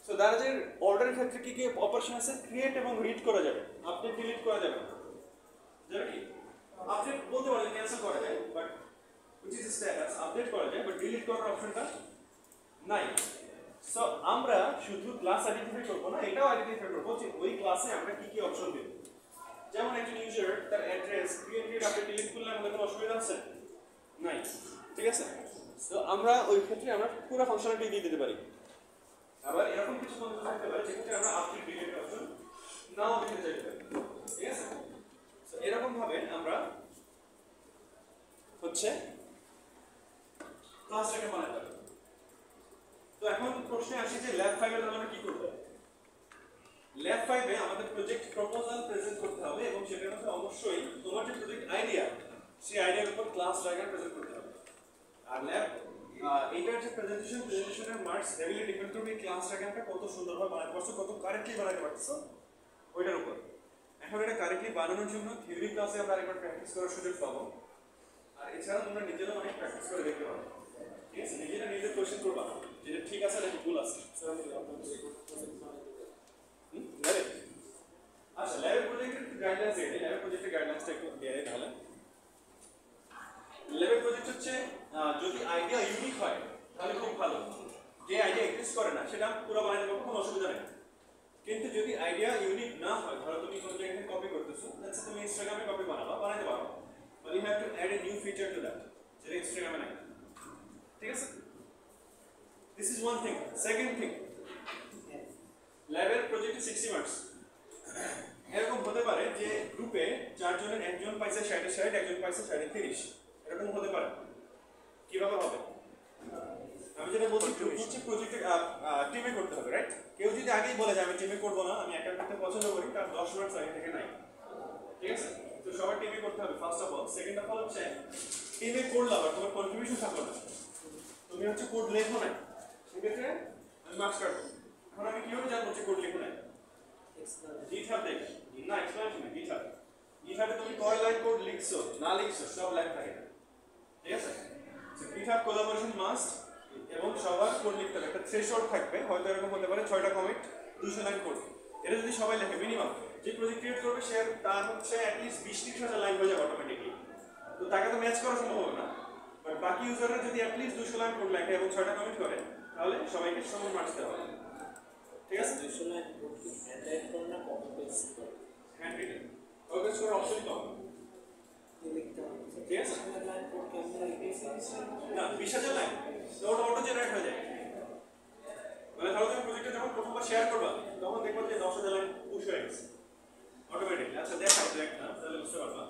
সো দারাজের অর্ডারের ক্ষেত্রে কি কি অপারেশন আছে? ক্রিয়েট এবং রিড করা যাবে, আপডেট ডিলিট করা যাবে না। যাবে কি? আপডেট বলতে পারলে ক্যান্সেল করা যায়, but which is status update করা যায়, বাট ডিলিট করার অপশনটা নাই। সো আমরা শুধু ক্লাস আইডেন্টিফাই করব না, এটাও আইডেন্টিফাই করব যে ওই ক্লাসে আমরা কি কি অপশন দেব। যেমন একজন ইউজার তার address create read update delete করলে আমাদের কোনো অসুবিধা আছে? নাই। ঠিক আছে? তো আমরা ওই ক্ষেত্রে আমরা পুরো ফাংশনালিটি দিয়ে দিতে পারি। আবার এরকম কিছু ফাংশন থাকতে পারে যেক্ষেত্রে আমরা আপডেট ডিলিট অপশন নাও দিতে চাইতে পারি। ঠিক আছে? সো এরকম ভাবে আমরা হচ্ছে ক্লাসটাকে বানাতে পারি। তো এখন প্রশ্নে আসি যে ল্যাব 5 এর আমরা কি করব? ল্যাব 5 এ আমাদের প্রজেক্ট প্রপোজাল প্রেজেন্ট করতে হবে এবং সেটার মধ্যে অবশ্যই তোমার যে প্রজেক্ট আইডিয়া সেই আইডিয়ার উপর ক্লাস ডায়াগ্রাম প্রেজেন্ট করতে হবে। আর ল্যাব এইটার যে প্রেজেন্টেশনের মার্কস হেভিলি ডিপেন্ড করবে ক্লাস ডায়াগ্রামটা কত সুন্দরভাবে বানাতে পারছো, কত কারেক্টলি বানাতে পারছো ওইটার উপর। এখন এটা কারেক্টলি বানানোর জন্য থিওরি ক্লাসে আমরা আরেকবার প্র্যাকটিস করার সুযোগ পাবো। আর এছাড়া তোমরা নিজেরাও অনেক প্র্যাকটিস করে দেখতে পারো। ঠিক আছে? নিজেরা নিজের কোয়েশ্চেন করবা যেটা ঠিক আছে নাকি ভুল আছে। আচ্ছা, ল্যাবের প্রজেক্টের গাইডলাইন্স দিয়ে দিই। ল্যাবের প্রজেক্টের গাইডলাইন্সটা একটু দিয়ে দিই তাহলে। ল্যাবের প্রজেক্ট হচ্ছে যদি আইডিয়া ইউনিক হয় তাহলে খুব ভালো। যে আইডিয়া এক্সিস্ট করে না সেটা পুরো বানাতে পারবো, কোনো অসুবিধা নেই। কিন্তু যদি আইডিয়া ইউনিক না হয়, ধরো তুমি কোনো জায়গা থেকে কপি করতেছো করতেছো, let's say তুমি ইনস্টাগ্রামে কপি বানাতে পারো, but you have to add a new feature to that, যেটা ইনস্টাগ্রামে নাই। ঠিক আছে? This is one thing. Second thing, ল্যাবের প্রজেক্টে 60 মার্কস। এরকম হতে পারে যে গ্রুপে 4 জনের একজন পাইছে 60 একজন পাইছে 30, এরকম হতে পারে। কিভাবে হবে? আমি যেটা বলছি গ্রুপ হচ্ছে প্রজেক্টে টিমে করতে হবে, রাইট? কেউ যদি আগেই বলে যে আমি টিমে করব না, আমি একা করতে পছন্দ করি, তার 10 মার্কস আগে থেকে নাই। ঠিক আছে? তো সবার টিমে করতে হবে first of all. Second of all হচ্ছে টিমে করলে আবার তোমার কন্ট্রিবিউশন থাকলো না, তুমি হচ্ছে কোড লেখো না, সেক্ষেত্রে আমি মার্কস কাটবো। এখন আমি কিভাবে জানবো যে কোড লেখো না? GitHub দেখে না, এক্সপ্লেনেশন না, GitHub এ তুমি কয় লাইন কোড লিখছো না লিখছো সব লেখা থাকে। ঠিক আছে? সো GitHub কোলাবোরেশন মাস্ট, এবং সবার কোড লিখতে হবে। একটা থ্রেশহোল্ড থাকবে, হয়তো এরকম হতে পারে 6টা কমিট 200 লাইন কোড। এটা যদি সবাই লেখে মিনিমাম, যে প্রজেক্ট ক্রিয়েট করবে সে তার হচ্ছে অ্যাটলিস্ট 20-30 হাজার লাইন হয়ে যাবে অটোমেটিকলি। তো তাকে তো ম্যাচ করা সম্ভব হবে না, বাট বাকি ইউজাররা যদি অ্যাটলিস্ট 200 লাইন কোড লেখে এবং 6টা কমিট করে, তাহলে সবাইকে সমান মার্কস দেওয়া হবে। ঠিক আছে? 200 লাইন কোড কি হ্যান্ড রাইট করে না কপি পেস্ট করে? হ্যান্ড রিটেন কপি পেস্ট করার অপশনই পাবো না। লিখতে হবে। ঠিক আছে? 200 লাইন কোড কেমনে লিখেছি? না, 20,000 লাইন তো ওটা অটো জেনারেট হয়ে যায়। মানে ধরো তুমি প্রজেক্টটা যখন প্রথমবার শেয়ার করবা, তখন দেখবা যে 10,000 লাইন পুশ হয়ে গেছে অটোমেটিকলি। আচ্ছা দেখাও তো একটা, তাহলে বুঝতে পারবা।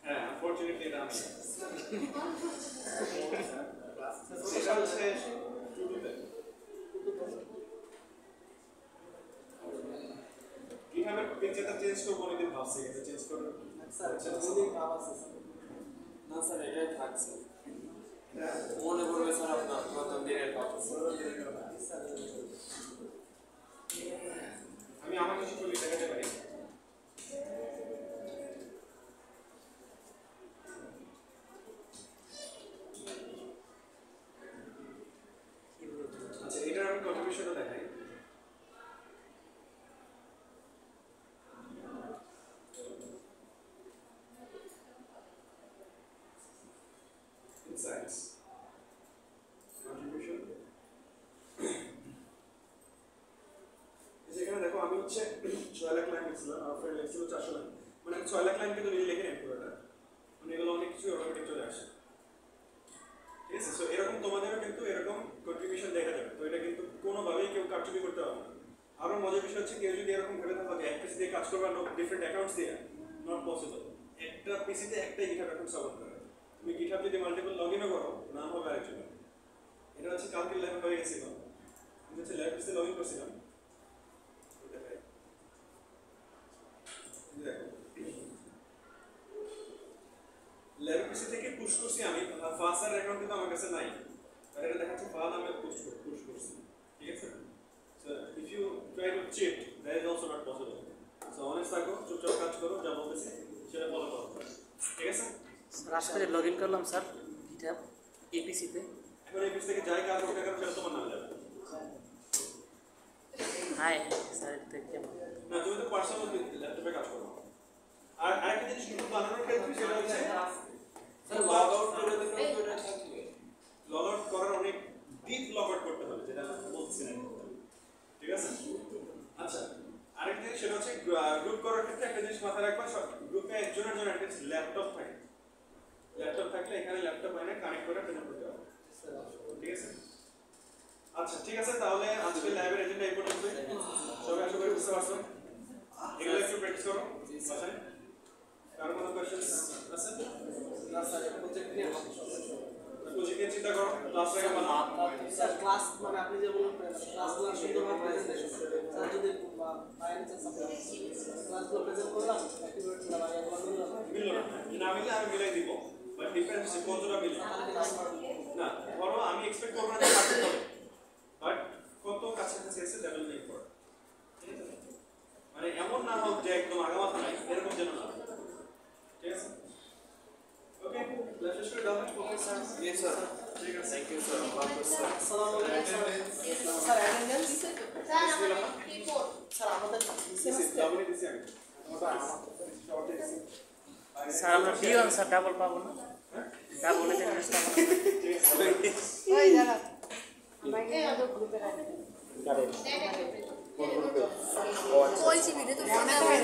হ্যাঁ, আনফরচুনেটলি এটা আমি এটা হচ্ছে টুডুতে। GitHub-এর পিকচারটা চেঞ্জ করবো, অনেকদিন ভাবছি এটা চেঞ্জ করবো। স্যার যদি ভাবা আছে না স্যার এটাই থাকছে, মনে পড়বে স্যার আপনার প্রথম দিনের কথা। আমি আমার কিছু ছবি দেখাতে পারি। আচ্ছা, এটার আমি কন্ট্রিবিউশনটা দেখাই। Insights, contribution. যেখানে দেখো আমি হচ্ছে 6 লাখ লাইন লিখছিলাম, আমার ফ্রেন্ড লিখছিল 400 লাইন। মানে আমি 6 লাখ লাইন কিন্তু নিজে লিখে নেই পুরোটা, মানে এগুলো অনেক কিছু অটোমেটিক চলে আসে। ঠিক আছে? সো এরকম তোমাদেরও কিন্তু এরকম কন্ট্রিবিউশন দেখা যাবে। তো এটা কিন্তু কোনোভাবেই কেউ কারচুপি করতে পারবে না। আরও মজার বিষয় হচ্ছে কেউ যদি এরকম ভেবে থাকো যে একটা পিসি দিয়ে কাজ করবে, ডিফারেন্ট অ্যাকাউন্টস দিয়ে, নট পসিবল। একটা পিসিতে একটাই GitHub অ্যাকাউন্ট সাপোর্ট করে। তুমি GitHub যদি মাল্টিপল লগ ইনও করো, নাম হবে আরেকজন। এটা হচ্ছে কালকে ল্যাব হয়ে গেছিল, আমি হচ্ছে ল্যাব পিসিতে লগ ইন করছিলাম। ল্যাব পিসি থেকে পুশ করছি আমি, ফাসার অ্যাকাউন্ট কিন্তু আমার কাছে নাই, আর এটা দেখাচ্ছে ফা নামে পুশ করছি। ঠিক আছে? So if you try to cheat, that is also not possible. So honest থাকো, চুপচাপ কাজ করো, যা বলতেছি সেটা ফলো করো। ঠিক আছে? স্যার আজকে লগইন করলাম স্যার GitHub এপিসিতে। এখন এই পিস থেকে যাই কাজ হোক না কেন সেটা তোমার নামে যাবে। হাই স্যার দেখতে না, তুমি তো পার্সোনাল ল্যাপটপে কাজ করো। আর আরেকটা জিনিস কিন্তু বানানোর ক্ষেত্রে সেটা হচ্ছে স্যার লগ আউট করে দিলে তো এটা থাকবে। লগ আউট করার অনেক ডিপ লগ আউট করতে হবে, যেটা বলছি না। ঠিক আছে? আচ্ছা, আরেকটা জিনিস সেটা হচ্ছে গ্রুপ করার ক্ষেত্রে একটা জিনিস মাথায় রাখবা, গ্রুপে একজনের জন্য একটা ল্যাপটপ থাকে। ল্যাপটপ থাকলে এখানে ল্যাপটপ এনে কানেক্ট করে প্রেজেন্ট করতে হবে। ঠিক আছে? আচ্ছা ঠিক আছে, তাহলে আজকে ল্যাবের এজেন্ডা এই পর্যন্তই। সবাই আশা করি বুঝতে পারছো। এগুলো একটু প্র্যাকটিস করো বাসায়। কারো কোনো কোয়েশ্চেন আছে? না স্যার প্রজেক্ট নিয়ে প্রজেক্ট নিয়ে চিন্তা করো, ক্লাস রেখে বানাও। স্যার ক্লাস মানে আপনি যে বললেন ক্লাসগুলো সুন্দরভাবে প্রেজেন্টেশন স্যার যদি বাইরে চান্স আপনি ক্লাসগুলো প্রেজেন্ট করলাম অ্যাক্টিভিটিগুলো বাইরে করলাম মিললো না মিললে আমি মিলাই দিব, বাট ডিফারেন্স হচ্ছে কতটা মিলে। না ধরো আমি এক্সপেক্ট করবো না যে পারফেক্ট হবে, বাট কত কাছাকাছি আছে দ্যাট উইল মেক ফর। মানে এমন না হোক যে একদম আগামাথা নাই, এরকম যেন না। ঠিক আছে? ওকে, ক্লাস শেষ করে দাও। Okay sir. Yes sir. ঠিক আছে, থ্যাংক ইউ স্যার। আসসালামু আলাইকুম স্যার অ্যাটেন্ডেন্স স্যার আমার রিপোর্ট স্যার আমাদের দিছি আমি। আমার শর্টে দিছি। স্যার আমরা ডি ওয়ান স্যার ডাবল পাবো না ডাবল এর টেস্ট ওই দাঁড়া ওই জিবিরে তো